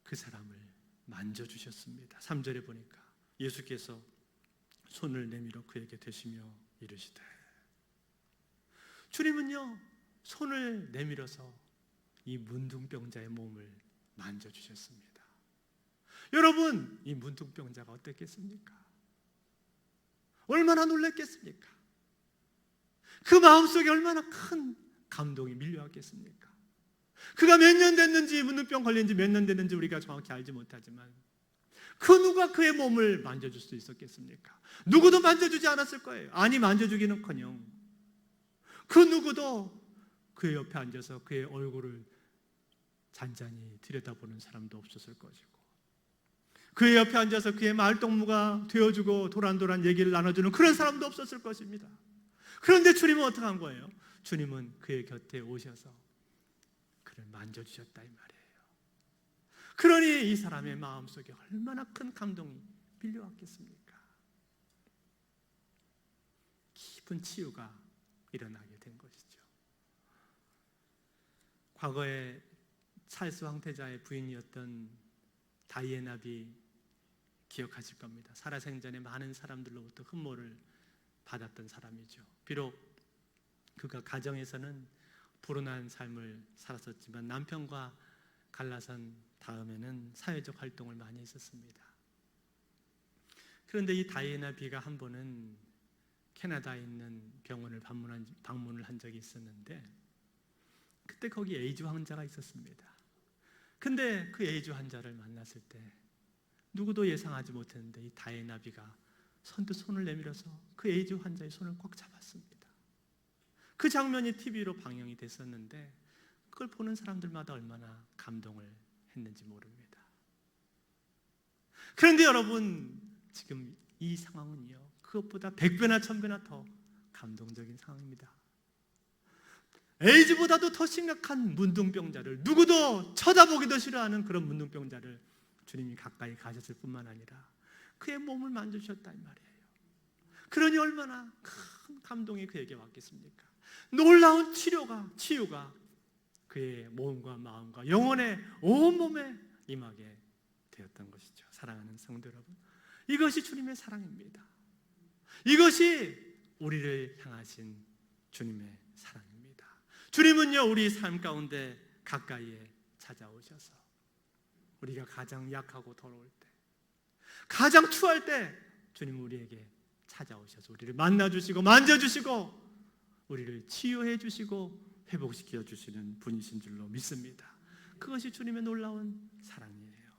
그 사람을 만져주셨습니다. 3절에 보니까 예수께서 손을 내밀어 그에게 대시며 이르시되, 주님은요 손을 내밀어서 이 문둥병자의 몸을 만져주셨습니다. 여러분, 이 문둥병자가 어땠겠습니까? 얼마나 놀랐겠습니까? 그 마음속에 얼마나 큰 감동이 밀려왔겠습니까? 그가 몇 년 됐는지, 문둥병 걸린 지 몇 년 됐는지 우리가 정확히 알지 못하지만 그 누가 그의 몸을 만져줄 수 있었겠습니까? 누구도 만져주지 않았을 거예요. 아니, 만져주기는커녕 그 누구도 그의 옆에 앉아서 그의 얼굴을 잔잔히 들여다보는 사람도 없었을 것이고, 그의 옆에 앉아서 그의 말동무가 되어주고 도란도란 얘기를 나눠주는 그런 사람도 없었을 것입니다. 그런데 주님은 어떻게 한 거예요? 주님은 그의 곁에 오셔서 그를 만져주셨다 이 말이에요. 그러니 이 사람의 마음속에 얼마나 큰 감동이 밀려왔겠습니까? 깊은 치유가 일어나게 된 것이죠. 과거에 찰스 황태자의 부인이었던 다이애나비 기억하실 겁니다. 살아생전에 많은 사람들로부터 흠모를 받았던 사람이죠. 비록 그가 가정에서는 불운한 삶을 살았었지만 남편과 갈라선 다음에는 사회적 활동을 많이 했었습니다. 그런데 이 다이애나비가 한 번은 캐나다에 있는 병원을 방문을 한 적이 있었는데, 그때 거기 에이즈 환자가 있었습니다. 근데 그 에이즈 환자를 만났을 때 누구도 예상하지 못했는데 이 다이애나비가 선뜻 손을 내밀어서 그 에이즈 환자의 손을 꽉 잡았습니다. 그 장면이 TV로 방영이 됐었는데 그걸 보는 사람들마다 얼마나 감동을 했는지 모릅니다. 그런데 여러분, 지금 이 상황은요, 그것보다 100배나 1000배나 더 감동적인 상황입니다. 에이즈보다도 더 심각한 문둥병자를, 누구도 쳐다보기도 싫어하는 그런 문둥병자를 주님이 가까이 가셨을 뿐만 아니라 그의 몸을 만져주셨다 이 말이에요. 그러니 얼마나 큰 감동이 그에게 왔겠습니까? 놀라운 치유가 그의 몸과 마음과 영혼의 온몸에 임하게 되었던 것이죠. 사랑하는 성도 여러분, 이것이 주님의 사랑입니다. 이것이 우리를 향하신 주님의 사랑입니다. 주님은요, 우리 삶 가운데 가까이에 찾아오셔서 우리가 가장 약하고 더러울 때, 가장 추할 때 주님은 우리에게 찾아오셔서 우리를 만나주시고 만져주시고 우리를 치유해 주시고 회복시켜 주시는 분이신 줄로 믿습니다. 그것이 주님의 놀라운 사랑이에요.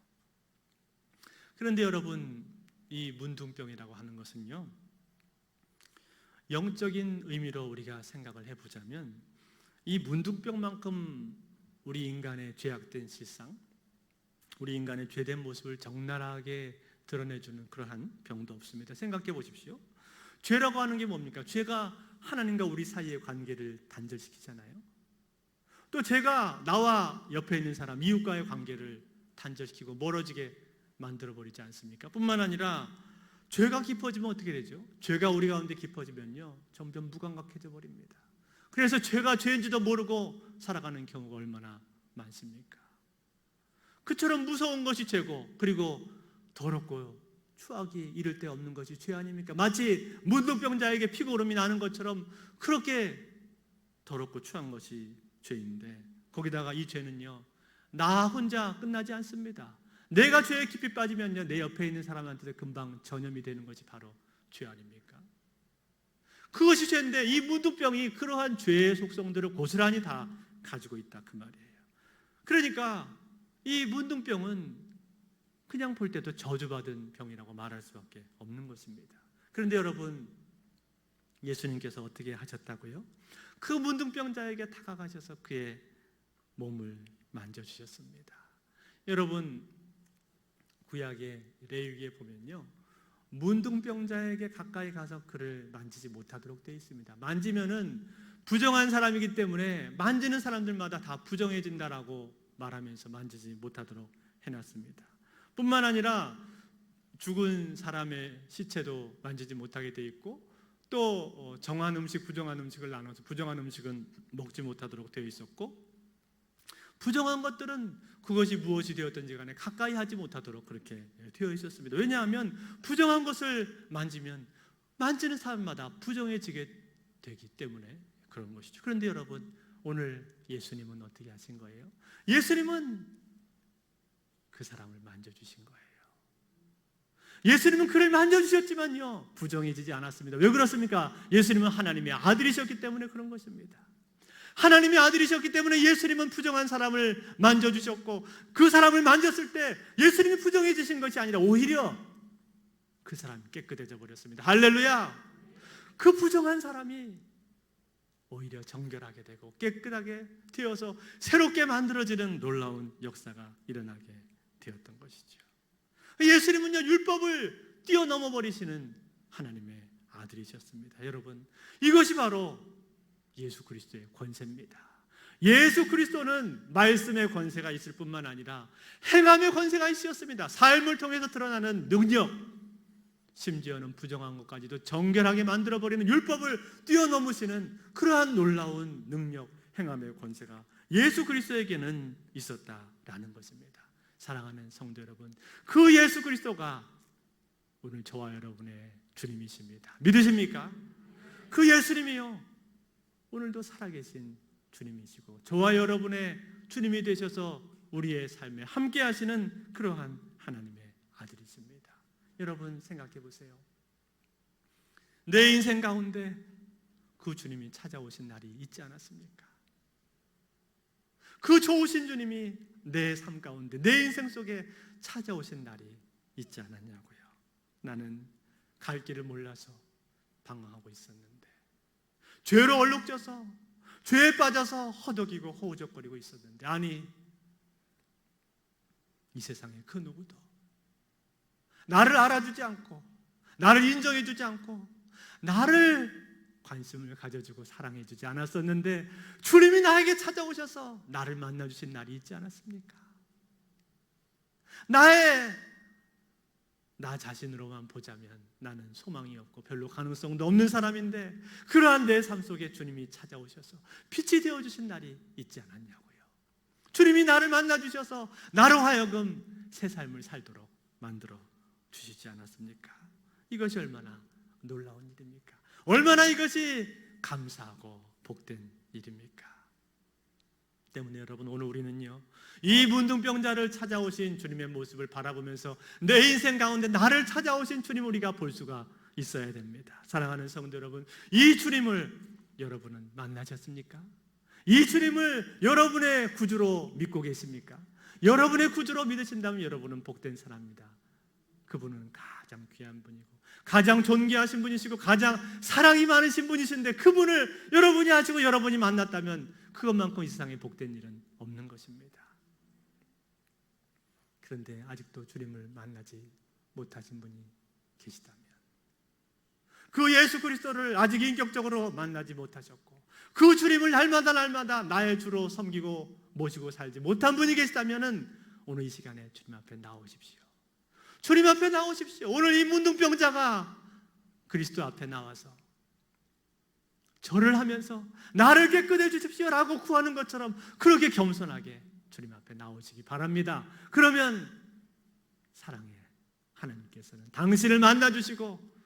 그런데 여러분, 이 문둥병이라고 하는 것은요, 영적인 의미로 우리가 생각을 해보자면 이 문둥병만큼 우리 인간의 죄악된 실상, 우리 인간의 죄된 모습을 적나라하게 드러내주는 그러한 병도 없습니다. 생각해 보십시오. 죄라고 하는 게 뭡니까? 죄가 하나님과 우리 사이의 관계를 단절시키잖아요. 또 죄가 나와 옆에 있는 사람, 이웃과의 관계를 단절시키고 멀어지게 만들어버리지 않습니까? 뿐만 아니라 죄가 깊어지면 어떻게 되죠? 죄가 우리 가운데 깊어지면요, 점점 무감각해져 버립니다. 그래서 죄가 죄인지도 모르고 살아가는 경우가 얼마나 많습니까? 그처럼 무서운 것이 죄고, 그리고 더럽고 추하기 이를 데 없는 것이 죄 아닙니까? 마치 문둥병자에게 피고름이 나는 것처럼 그렇게 더럽고 추한 것이 죄인데, 거기다가 이 죄는요, 나 혼자 끝나지 않습니다. 내가 죄에 깊이 빠지면요, 내 옆에 있는 사람한테 금방 전염이 되는 것이 바로 죄 아닙니까? 그것이 죄인데 이 문둥병이 그러한 죄의 속성들을 고스란히 다 가지고 있다 그 말이에요. 그러니까 이 문둥병은 그냥 볼 때도 저주받은 병이라고 말할 수밖에 없는 것입니다. 그런데 여러분, 예수님께서 어떻게 하셨다고요? 그 문둥병자에게 다가가셔서 그의 몸을 만져주셨습니다. 여러분, 구약의 레위기에 보면요, 문둥병자에게 가까이 가서 그를 만지지 못하도록 되어 있습니다. 만지면은 부정한 사람이기 때문에 만지는 사람들마다 다 부정해진다라고 말하면서 만지지 못하도록 해놨습니다. 뿐만 아니라 죽은 사람의 시체도 만지지 못하게 되어 있고, 또 정한 음식, 부정한 음식을 나눠서 부정한 음식은 먹지 못하도록 되어 있었고, 부정한 것들은 그것이 무엇이 되었든지 간에 가까이 하지 못하도록 그렇게 되어 있었습니다. 왜냐하면 부정한 것을 만지면 만지는 사람마다 부정해지게 되기 때문에 그런 것이죠. 그런데 여러분, 오늘 예수님은 어떻게 하신 거예요? 예수님은 그 사람을 만져주신 거예요. 예수님은 그를 만져주셨지만요, 부정해지지 않았습니다. 왜 그렇습니까? 예수님은 하나님의 아들이셨기 때문에 그런 것입니다. 하나님의 아들이셨기 때문에 예수님은 부정한 사람을 만져주셨고, 그 사람을 만졌을 때 예수님이 부정해지신 것이 아니라 오히려 그 사람이 깨끗해져 버렸습니다. 할렐루야! 그 부정한 사람이 오히려 정결하게 되고 깨끗하게 되어서 새롭게 만들어지는 놀라운 역사가 일어나게 되었던 것이죠. 예수님은요, 율법을 뛰어넘어 버리시는 하나님의 아들이셨습니다. 여러분, 이것이 바로 예수 그리스도의 권세입니다. 예수 그리스도는 말씀의 권세가 있을 뿐만 아니라 행함의 권세가 있었습니다. 삶을 통해서 드러나는 능력, 심지어는 부정한 것까지도 정결하게 만들어버리는 율법을 뛰어넘으시는 그러한 놀라운 능력, 행함의 권세가 예수 그리스도에게는 있었다라는 것입니다. 사랑하는 성도 여러분, 그 예수 그리스도가 오늘 저와 여러분의 주님이십니다. 믿으십니까? 그 예수님이요, 오늘도 살아계신 주님이시고 저와 여러분의 주님이 되셔서 우리의 삶에 함께 하시는 그러한 하나님의 아들이십니다. 여러분 생각해 보세요. 내 인생 가운데 그 주님이 찾아오신 날이 있지 않았습니까? 그 좋으신 주님이 내 삶 가운데, 내 인생 속에 찾아오신 날이 있지 않았냐고요. 나는 갈 길을 몰라서 방황하고 있었는데, 죄로 얼룩져서 죄에 빠져서 허덕이고 허우적거리고 있었는데, 아니, 이 세상에 그 누구도 나를 알아주지 않고, 나를 인정해주지 않고, 나를 관심을 가져주고 사랑해주지 않았었는데, 주님이 나에게 찾아오셔서 나를 만나주신 날이 있지 않았습니까? 나 자신으로만 보자면 나는 소망이 없고 별로 가능성도 없는 사람인데, 그러한 내 삶 속에 주님이 찾아오셔서 빛이 되어주신 날이 있지 않았냐고요. 주님이 나를 만나주셔서 나로 하여금 새 삶을 살도록 만들어 주시지 않았습니까? 이것이 얼마나 놀라운 일입니까? 얼마나 이것이 감사하고 복된 일입니까? 때문에 여러분, 오늘 우리는요, 이 문둥병자를 찾아오신 주님의 모습을 바라보면서 내 인생 가운데 나를 찾아오신 주님 우리가 볼 수가 있어야 됩니다. 사랑하는 성도 여러분, 이 주님을 여러분은 만나셨습니까? 이 주님을 여러분의 구주로 믿고 계십니까? 여러분의 구주로 믿으신다면 여러분은 복된 사람입니다. 그분은 가장 귀한 분이고 가장 존귀하신 분이시고 가장 사랑이 많으신 분이신데, 그분을 여러분이 아시고 여러분이 만났다면 그것만큼 이 세상에 복된 일은 없는 것입니다. 그런데 아직도 주님을 만나지 못하신 분이 계시다면, 그 예수 그리스도를 아직 인격적으로 만나지 못하셨고 그 주님을 날마다 나의 주로 섬기고 모시고 살지 못한 분이 계시다면 오늘 이 시간에 주님 앞에 나오십시오. 주님 앞에 나오십시오. 오늘 이 문둥병자가 그리스도 앞에 나와서 절을 하면서 나를 깨끗해 주십시오라고 구하는 것처럼 그렇게 겸손하게 주님 앞에 나오시기 바랍니다. 그러면 사랑의 하나님께서는 당신을 만나주시고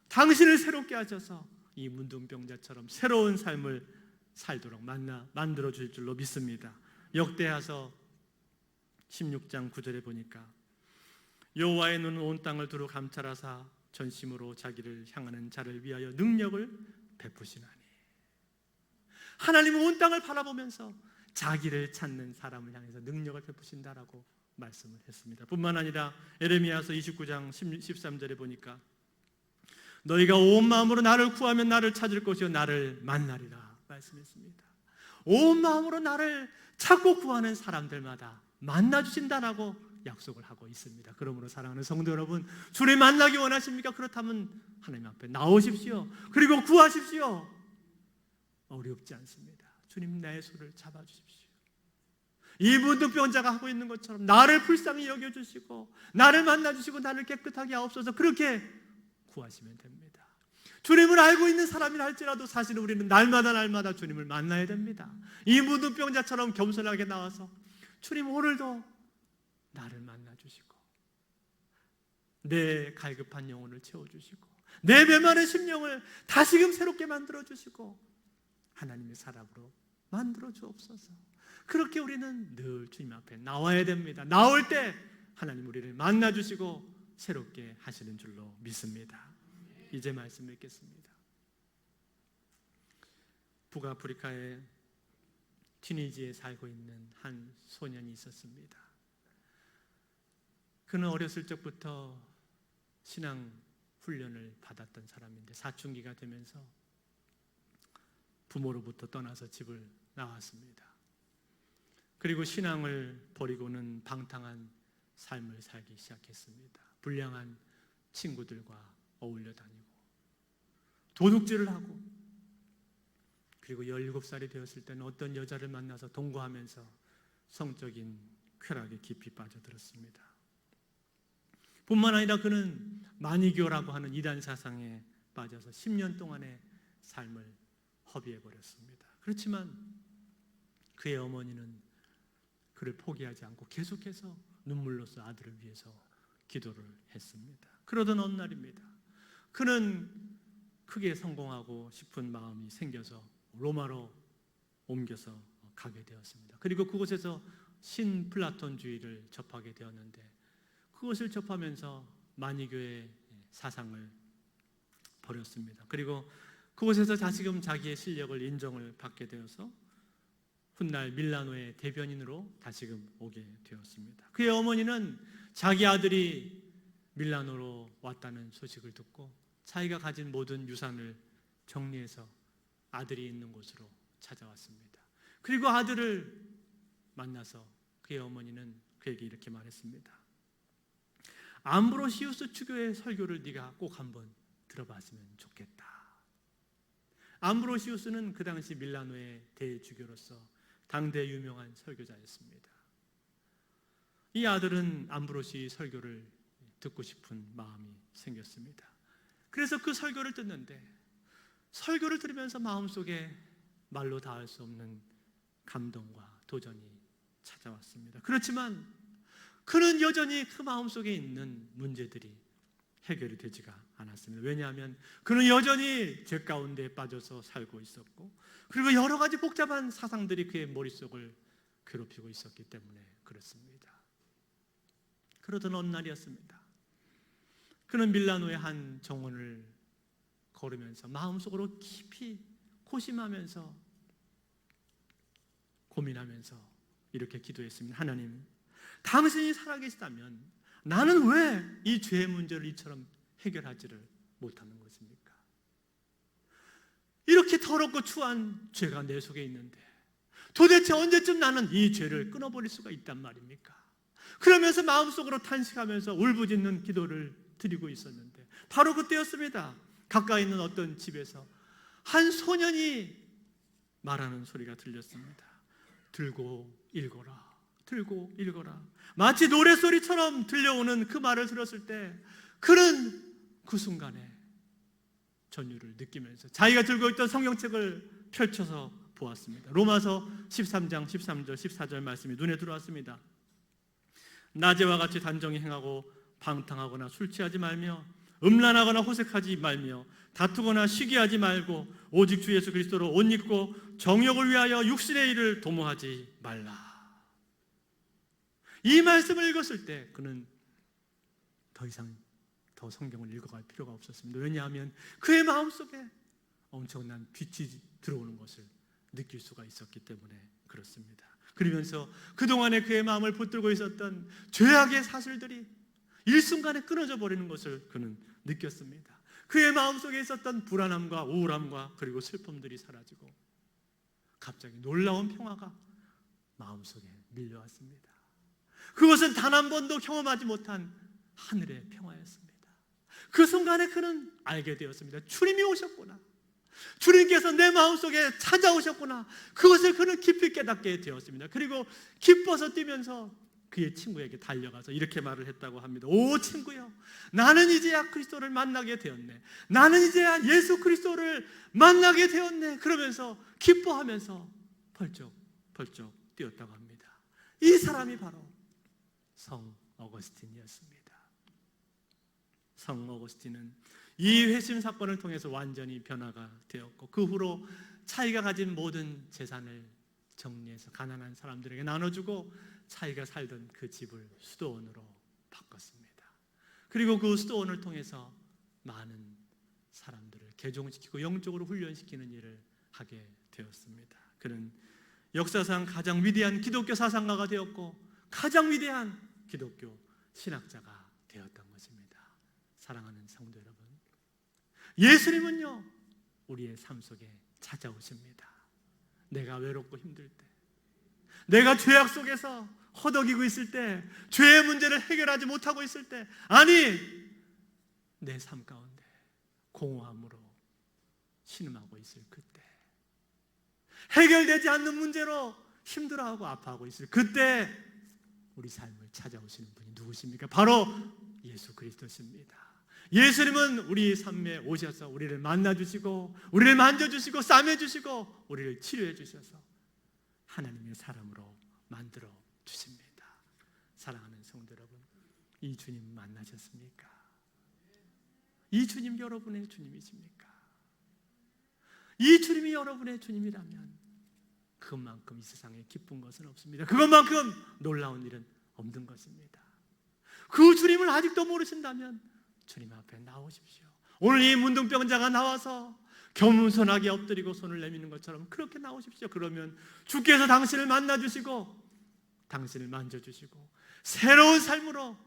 당신을 새롭게 하셔서 이 문둥병자처럼 새로운 삶을 살도록 만들어 주실 줄로 믿습니다. 역대하서 16장 9절에 보니까 여호와의 눈은 온 땅을 두루 감찰하사 전심으로 자기를 향하는 자를 위하여 능력을 베푸시나니, 하나님은 온 땅을 바라보면서 자기를 찾는 사람을 향해서 능력을 베푸신다라고 말씀을 했습니다. 뿐만 아니라 에레미야서 29장 13절에 보니까 너희가 온 마음으로 나를 구하면 나를 찾을 것이요 나를 만나리라 말씀했습니다. 온 마음으로 나를 찾고 구하는 사람들마다 만나주신다라고 약속을 하고 있습니다. 그러므로 사랑하는 성도 여러분, 주님 만나기 원하십니까? 그렇다면 하나님 앞에 나오십시오. 그리고 구하십시오. 어렵지 않습니다. 주님 나의 손을 잡아주십시오. 이 문둥병자가 하고 있는 것처럼 나를 불쌍히 여겨주시고 나를 만나주시고 나를 깨끗하게 하옵소서, 그렇게 구하시면 됩니다. 주님을 알고 있는 사람이라 할지라도 사실 우리는 날마다 주님을 만나야 됩니다. 이 문둥병자처럼 겸손하게 나와서 주님 오늘도 나를 만나주시고 내 갈급한 영혼을 채워주시고 내 메마른 심령을 다시금 새롭게 만들어주시고 하나님의 사람으로 만들어 주옵소서. 그렇게 우리는 늘 주님 앞에 나와야 됩니다. 나올 때 하나님 우리를 만나주시고 새롭게 하시는 줄로 믿습니다. 이제 말씀 맺겠습니다. 북아프리카의 튀니지에 살고 있는 한 소년이 있었습니다. 그는 어렸을 적부터 신앙 훈련을 받았던 사람인데 사춘기가 되면서 부모로부터 떠나서 집을 나왔습니다. 그리고 신앙을 버리고는 방탕한 삶을 살기 시작했습니다. 불량한 친구들과 어울려 다니고 도둑질을 하고, 그리고 17살이 되었을 때는 어떤 여자를 만나서 동거하면서 성적인 쾌락에 깊이 빠져들었습니다. 뿐만 아니라 그는 마니교라고 하는 이단 사상에 빠져서 10년 동안의 삶을 허비해버렸습니다. 그렇지만 그의 어머니는 그를 포기하지 않고 계속해서 눈물로써 아들을 위해서 기도를 했습니다. 그러던 어느 날입니다. 그는 크게 성공하고 싶은 마음이 생겨서 로마로 옮겨서 가게 되었습니다. 그리고 그곳에서 신플라톤주의를 접하게 되었는데, 그것을 접하면서 마니교의 사상을 버렸습니다. 그리고 그곳에서 다시금 자기의 실력을 인정을 받게 되어서 훗날 밀라노의 대변인으로 다시금 오게 되었습니다. 그의 어머니는 자기 아들이 밀라노로 왔다는 소식을 듣고 자기가 가진 모든 유산을 정리해서 아들이 있는 곳으로 찾아왔습니다. 그리고 아들을 만나서 그의 어머니는 그에게 이렇게 말했습니다. 암브로시우스 주교의 설교를 네가 꼭 한번 들어봤으면 좋겠다. 암브로시우스는 그 당시 밀라노의 대주교로서 당대 유명한 설교자였습니다. 이 아들은 암브로시 설교를 듣고 싶은 마음이 생겼습니다. 그래서 그 설교를 듣는데, 설교를 들으면서 마음속에 말로 닿을 수 없는 감동과 도전이 찾아왔습니다. 그렇지만 그는 여전히 그 마음속에 있는 문제들이 해결이 되지가 않았습니다. 왜냐하면 그는 여전히 죄 가운데 빠져서 살고 있었고, 그리고 여러 가지 복잡한 사상들이 그의 머릿속을 괴롭히고 있었기 때문에 그렇습니다. 그러던 어느 날이었습니다. 그는 밀라노의 한 정원을 걸으면서 마음속으로 깊이 고심하면서 고민하면서 이렇게 기도했습니다. 하나님, 당신이 살아계시다면 나는 왜 이 죄의 문제를 이처럼 해결하지를 못하는 것입니까? 이렇게 더럽고 추한 죄가 내 속에 있는데 도대체 언제쯤 나는 이 죄를 끊어버릴 수가 있단 말입니까? 그러면서 마음속으로 탄식하면서 울부짖는 기도를 드리고 있었는데, 바로 그때였습니다. 가까이 있는 어떤 집에서 한 소년이 말하는 소리가 들렸습니다. 들고 읽어라, 들고 읽어라. 마치 노랫소리처럼 들려오는 그 말을 들었을 때 그는 그 순간에 전율을 느끼면서 자기가 들고 있던 성경책을 펼쳐서 보았습니다. 로마서 13장 13절 14절 말씀이 눈에 들어왔습니다. 낮에와 같이 단정히 행하고 방탕하거나 술 취하지 말며 음란하거나 호색하지 말며 다투거나 시기하지 말고 오직 주 예수 그리스도로 옷 입고 정욕을 위하여 육신의 일을 도모하지 말라. 이 말씀을 읽었을 때 그는 더 이상 더 성경을 읽어갈 필요가 없었습니다. 왜냐하면 그의 마음속에 엄청난 빛이 들어오는 것을 느낄 수가 있었기 때문에 그렇습니다. 그러면서 그동안에 그의 마음을 붙들고 있었던 죄악의 사슬들이 일순간에 끊어져 버리는 것을 그는 느꼈습니다. 그의 마음속에 있었던 불안함과 우울함과 그리고 슬픔들이 사라지고 갑자기 놀라운 평화가 마음속에 밀려왔습니다. 그것은 단 한 번도 경험하지 못한 하늘의 평화였습니다. 그 순간에 그는 알게 되었습니다. 주님이 오셨구나. 주님께서 내 마음속에 찾아오셨구나. 그것을 그는 깊이 깨닫게 되었습니다. 그리고 기뻐서 뛰면서 그의 친구에게 달려가서 이렇게 말을 했다고 합니다. 오 친구여, 나는 이제야 그리스도를 만나게 되었네. 나는 이제야 예수 그리스도를 만나게 되었네. 그러면서 기뻐하면서 펄쩍 뛰었다고 합니다. 이 사람이 바로 성 어거스틴이었습니다. 성 어거스틴은 이 회심 사건을 통해서 완전히 변화가 되었고, 그 후로 자기가 가진 모든 재산을 정리해서 가난한 사람들에게 나눠주고 자기가 살던 그 집을 수도원으로 바꿨습니다. 그리고 그 스토원을 통해서 많은 사람들을 개종시키고 영적으로 훈련시키는 일을 하게 되었습니다. 그는 역사상 가장 위대한 기독교 사상가가 되었고 가장 위대한 기독교 신학자가 되었던 것입니다. 사랑하는 성도 여러분, 예수님은요 우리의 삶 속에 찾아오십니다. 내가 외롭고 힘들 때, 내가 죄악 속에서 허덕이고 있을 때, 죄의 문제를 해결하지 못하고 있을 때, 아니 내 삶 가운데 공허함으로 신음하고 있을 그때, 해결되지 않는 문제로 힘들어하고 아파하고 있을 그때 우리 삶을 찾아오시는 분이 누구십니까? 바로 예수 그리스도십니다. 예수님은 우리 삶에 오셔서 우리를 만나주시고 우리를 만져주시고 싸매주시고 우리를 치료해 주셔서 하나님의 사람으로 만들어 주십니다. 사랑하는 성도 여러분, 이 주님 만나셨습니까? 이 주님 여러분의 주님이십니까? 이 주님이 여러분의 주님이라면 그것만큼 이 세상에 기쁜 것은 없습니다. 그것만큼 놀라운 일은 없는 것입니다. 그 주님을 아직도 모르신다면 주님 앞에 나오십시오. 오늘 이 문둥병자가 나와서 겸손하게 엎드리고 손을 내미는 것처럼 그렇게 나오십시오. 그러면 주께서 당신을 만나주시고 당신을 만져주시고 새로운 삶으로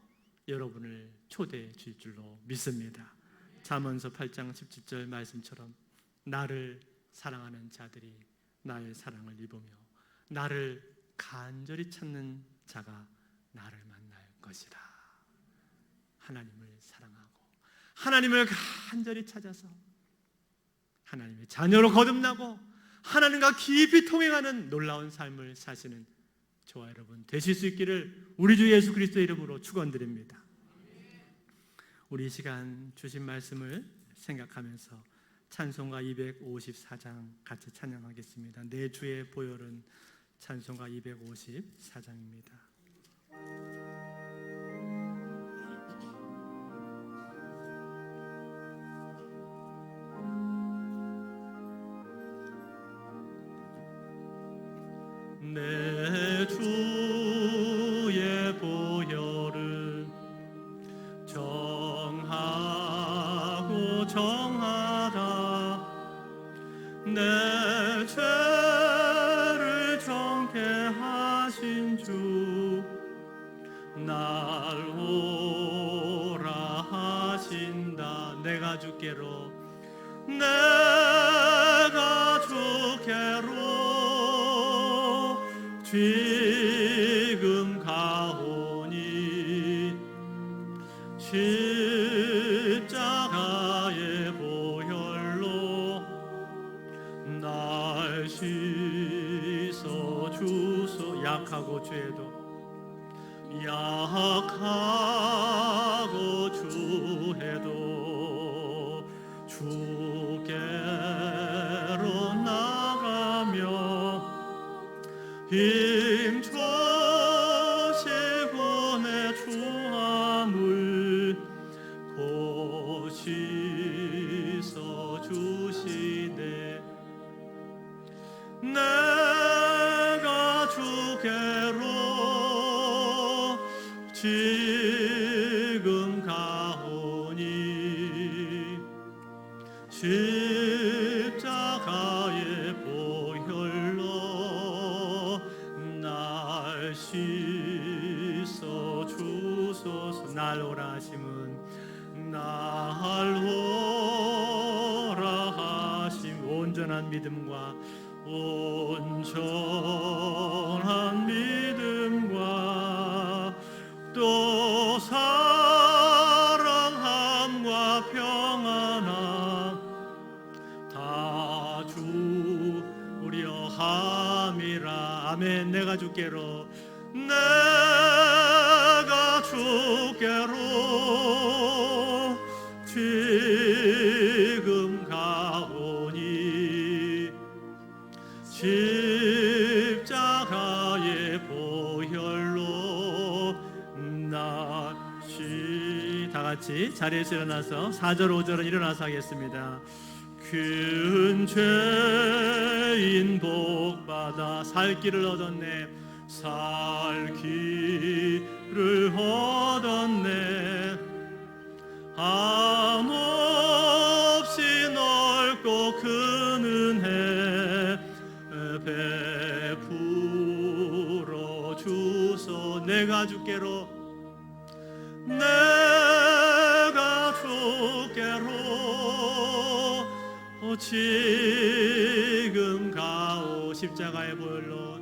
여러분을 초대해 주실 줄로 믿습니다. 잠언서 8장 17절 말씀처럼 나를 사랑하는 자들이 나의 사랑을 입으며 나를 간절히 찾는 자가 나를 만날 것이라. 하나님을 사랑하고 하나님을 간절히 찾아서 하나님의 자녀로 거듭나고 하나님과 깊이 통행하는 놀라운 삶을 사시는 저와 여러분 되실 수 있기를 우리 주 예수 그리스도의 이름으로 축원드립니다. 우리 이 시간 주신 말씀을 생각하면서 찬송가 254장 같이 찬양하겠습니다. 내 주의 보혈은 찬송가 254장입니다. 내 주의 보혈은 정하고 정하다. 내 죄를 정케 하신 주 날 오라 하신다. 내가 주께로 내가 주께로 지금 가오니 십자가의 보혈로 날 씻어 주소. 약하고 죄도 약하고 주해도 주께로 나가며 힘주시고 내 주함을 곧 씻어 주시네. 내가 주께로 지금 가오니 십자가의 보혈로 날 씻어 주소서. 날 오라 하심은 날 오라 하심. 온전한 믿음과 온전한 믿음과 또 사랑함과 평안함 다 주려 함이라. 아멘. 내가 주께로 내가 주께로 지금 가오니 십자가의 보혈로 나시. 다 같이 자리에서 일어나서 4절 5절은 일어나서 하겠습니다. 큰 죄인 복받아 살 길을 얻었네. 살 길을 얻었네. 한없이 넓고 큰 은혜 베풀어 주소. 내가 주께로 지금 가오. 십자가의 보혈로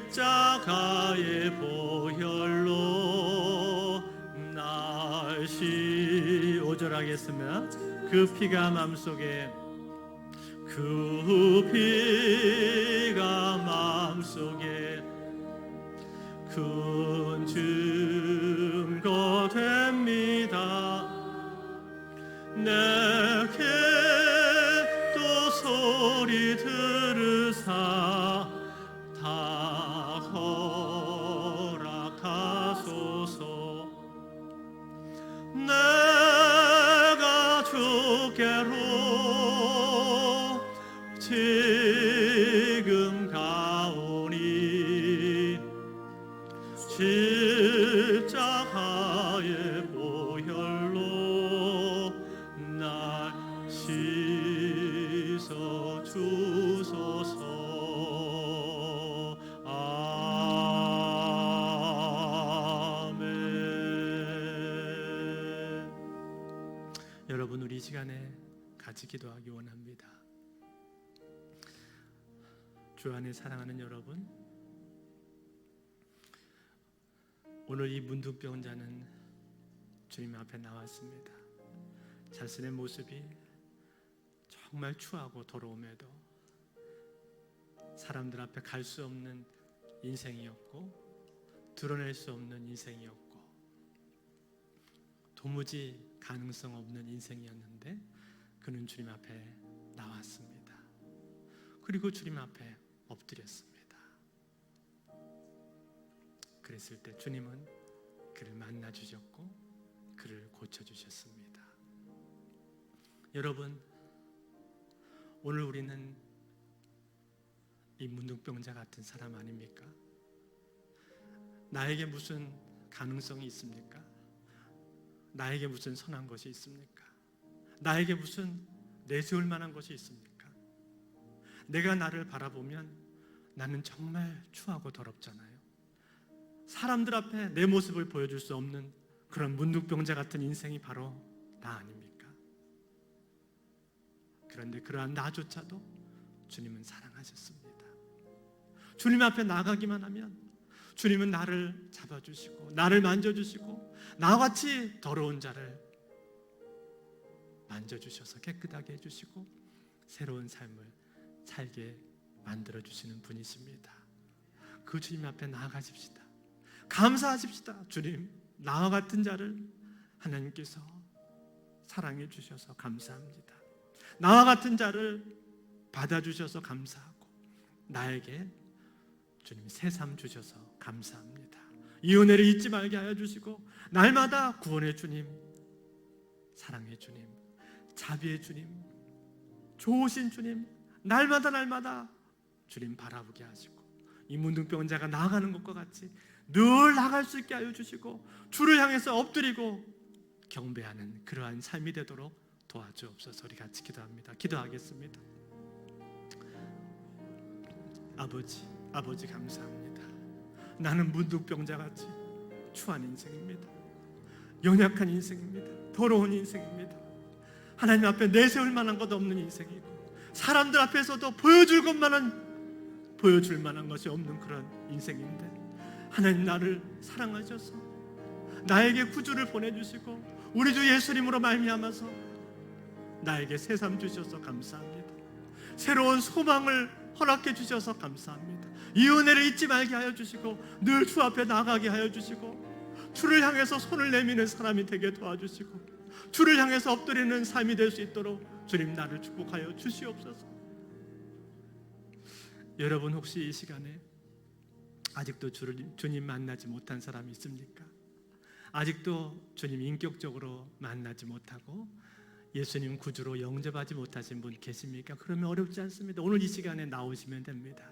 십자가의 보혈로 날 시 5절 하겠습니다. 그 피가 마음속에 그 피가 마음속에 큰 증거 됩니다. 내게 또 소리 들으사 다 허락하소서. 내가 주께로 지금 가오니 십자가의 보혈로 날 씻어 주소서. 아멘. 여러분, 우리 이 시간에 같이 기도하기 원합니다. 주 안에 사랑하는 여러분, 오늘 이 문둥병자는 주님 앞에 나왔습니다. 자신의 모습이 정말 추하고 더러움에도 사람들 앞에 갈 수 없는 인생이었고 드러낼 수 없는 인생이었고 도무지 가능성 없는 인생이었는데 그는 주님 앞에 나왔습니다. 그리고 주님 앞에 엎드렸습니다. 그랬을 때 주님은 그를 만나 주셨고 그를 고쳐 주셨습니다. 여러분, 오늘 우리는 이 문둥병자 같은 사람 아닙니까? 나에게 무슨 가능성이 있습니까? 나에게 무슨 선한 것이 있습니까? 나에게 무슨 내세울 만한 것이 있습니까? 내가 나를 바라보면 나는 정말 추하고 더럽잖아요. 사람들 앞에 내 모습을 보여줄 수 없는 그런 문둥병자 같은 인생이 바로 나 아닙니까? 그런데 그러한 나조차도 주님은 사랑하셨습니다. 주님 앞에 나가기만 하면 주님은 나를 잡아주시고 나를 만져주시고 나와 같이 더러운 자를 만져주셔서 깨끗하게 해주시고 새로운 삶을 살게 만들어주시는 분이십니다. 그 주님 앞에 나아가십시다. 감사하십시다. 주님, 나와 같은 자를 하나님께서 사랑해 주셔서 감사합니다. 나와 같은 자를 받아주셔서 감사하고 나에게 주님 새삼 주셔서 감사합니다. 이 은혜를 잊지 말게 하여 주시고 날마다 구원의 주님, 사랑의 주님, 자비의 주님, 좋으신 주님, 날마다 주님 바라보게 하시고 이 문둥병자가 나아가는 것과 같이 늘 나갈 수 있게 하여 주시고 주를 향해서 엎드리고 경배하는 그러한 삶이 되도록 도와주옵소서. 우리 같이 기도합니다. 기도하겠습니다. 아버지 감사합니다. 나는 문둥병자같이 추한 인생입니다. 연약한 인생입니다. 더러운 인생입니다. 하나님 앞에 내세울 만한 것 없는 인생이고 사람들 앞에서도 보여줄 만한 것이 없는 그런 인생인데 하나님 나를 사랑하셔서 나에게 구주를 보내주시고 우리 주 예수님으로 말미암아서 나에게 새삼 주셔서 감사합니다. 새로운 소망을 허락해 주셔서 감사합니다. 이 은혜를 잊지 말게 하여 주시고 늘 주 앞에 나가게 하여 주시고 주를 향해서 손을 내미는 사람이 되게 도와주시고 주를 향해서 엎드리는 삶이 될 수 있도록 주님 나를 축복하여 주시옵소서. 여러분, 혹시 이 시간에 아직도 주님 만나지 못한 사람이 있습니까? 아직도 주님 인격적으로 만나지 못하고 예수님 구주로 영접하지 못하신 분 계십니까? 그러면 어렵지 않습니다. 오늘 이 시간에 나오시면 됩니다.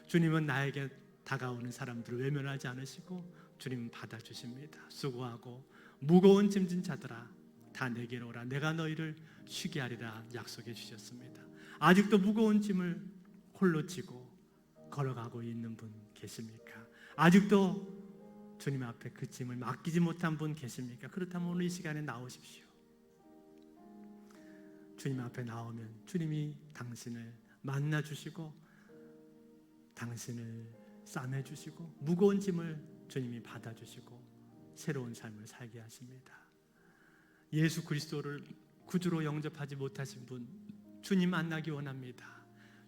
주님은 나에게 다가오는 사람들을 외면하지 않으시고 주님은 받아주십니다. 수고하고 무거운 짐진 자들아 다 내게로 오라. 내가 너희를 쉬게 하리라 약속해 주셨습니다. 아직도 무거운 짐을 홀로 지고 걸어가고 있는 분 계십니까? 아직도 주님 앞에 그 짐을 맡기지 못한 분 계십니까? 그렇다면 오늘 이 시간에 나오십시오. 주님 앞에 나오면 주님이 당신을 만나주시고 당신을 싸매주시고 무거운 짐을 주님이 받아주시고 새로운 삶을 살게 하십니다. 예수 그리스도를 구주로 영접하지 못하신 분 주님 만나기 원합니다.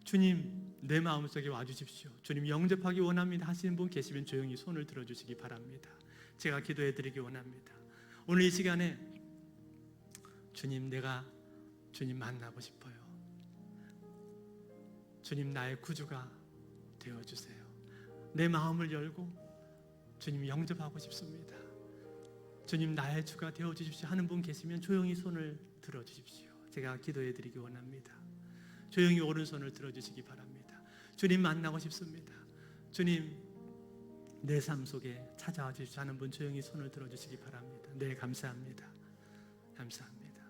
주님 내 마음속에 와주십시오. 주님 영접하기 원합니다 하시는 분 계시면 조용히 손을 들어주시기 바랍니다. 제가 기도해드리기 원합니다. 오늘 이 시간에 주님 내가 주님 만나고 싶어요. 주님 나의 구주가 되어주세요. 내 마음을 열고 주님 영접하고 싶습니다. 주님 나의 주가 되어주십시오 하는 분 계시면 조용히 손을 들어주십시오. 제가 기도해드리기 원합니다. 조용히 오른손을 들어주시기 바랍니다. 주님 만나고 싶습니다. 주님 내 삶 속에 찾아와 주십시오 하는 분 조용히 손을 들어주시기 바랍니다. 네, 감사합니다. 감사합니다.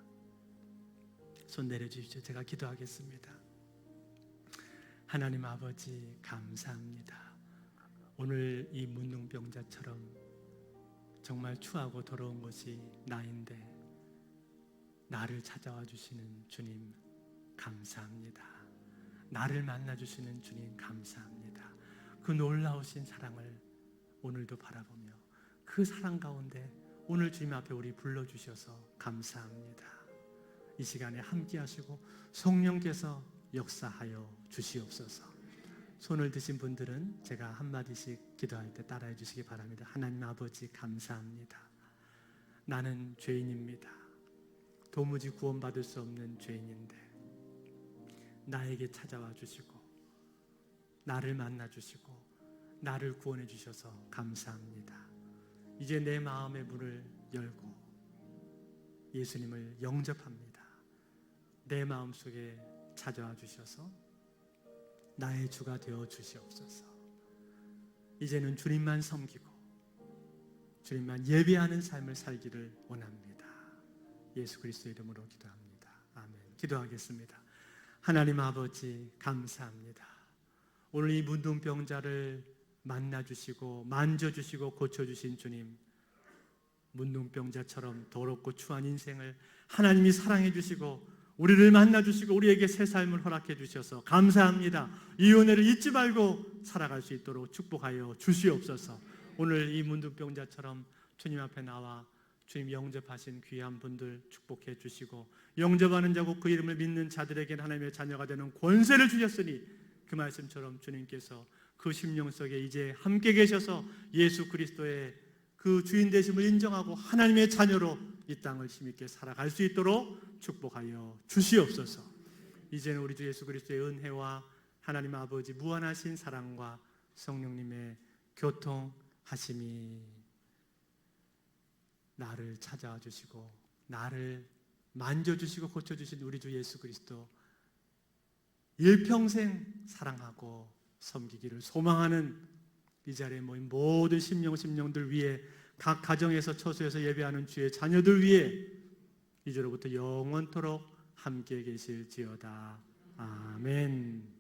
손 내려주십시오. 제가 기도하겠습니다. 하나님 아버지 감사합니다. 오늘 이 문둥병자처럼 정말 추하고 더러운 것이 나인데 나를 찾아와 주시는 주님 감사합니다. 나를 만나 주시는 주님 감사합니다. 그 놀라우신 사랑을 오늘도 바라보며 그 사랑 가운데 오늘 주님 앞에 우리 불러주셔서 감사합니다. 이 시간에 함께 하시고 성령께서 역사하여 주시옵소서. 손을 드신 분들은 제가 한마디씩 기도할 때 따라해 주시기 바랍니다. 하나님 아버지 감사합니다. 나는 죄인입니다. 도무지 구원받을 수 없는 죄인인데 나에게 찾아와 주시고 나를 만나 주시고 나를 구원해 주셔서 감사합니다. 이제 내 마음의 문을 열고 예수님을 영접합니다. 내 마음속에 찾아와 주셔서 나의 주가 되어 주시옵소서. 이제는 주님만 섬기고 주님만 예배하는 삶을 살기를 원합니다. 예수 그리스도 이름으로 기도합니다. 아멘. 기도하겠습니다. 하나님 아버지 감사합니다. 오늘 이 문둥병자를 만나주시고 만져주시고 고쳐주신 주님, 문둥병자처럼 더럽고 추한 인생을 하나님이 사랑해 주시고 우리를 만나주시고 우리에게 새 삶을 허락해 주셔서 감사합니다. 이 은혜를 잊지 말고 살아갈 수 있도록 축복하여 주시옵소서. 오늘 이 문둥병자처럼 주님 앞에 나와 주님 영접하신 귀한 분들 축복해 주시고 영접하는 자고 그 이름을 믿는 자들에게는 하나님의 자녀가 되는 권세를 주셨으니 그 말씀처럼 주님께서 그 심령 속에 이제 함께 계셔서 예수 그리스도의 그 주인 되심을 인정하고 하나님의 자녀로 이 땅을 힘있게 살아갈 수 있도록 축복하여 주시옵소서. 이제는 우리 주 예수 그리스도의 은혜와 하나님 아버지 무한하신 사랑과 성령님의 교통하심이 나를 찾아와 주시고 나를 만져주시고 고쳐주신 우리 주 예수 그리스도 일평생 사랑하고 섬기기를 소망하는 이 자리에 모인 모든 심령들 위해 각 가정에서 처소에서 예배하는 주의 자녀들 위해 이제로부터 영원토록 함께 계실지어다. 아멘.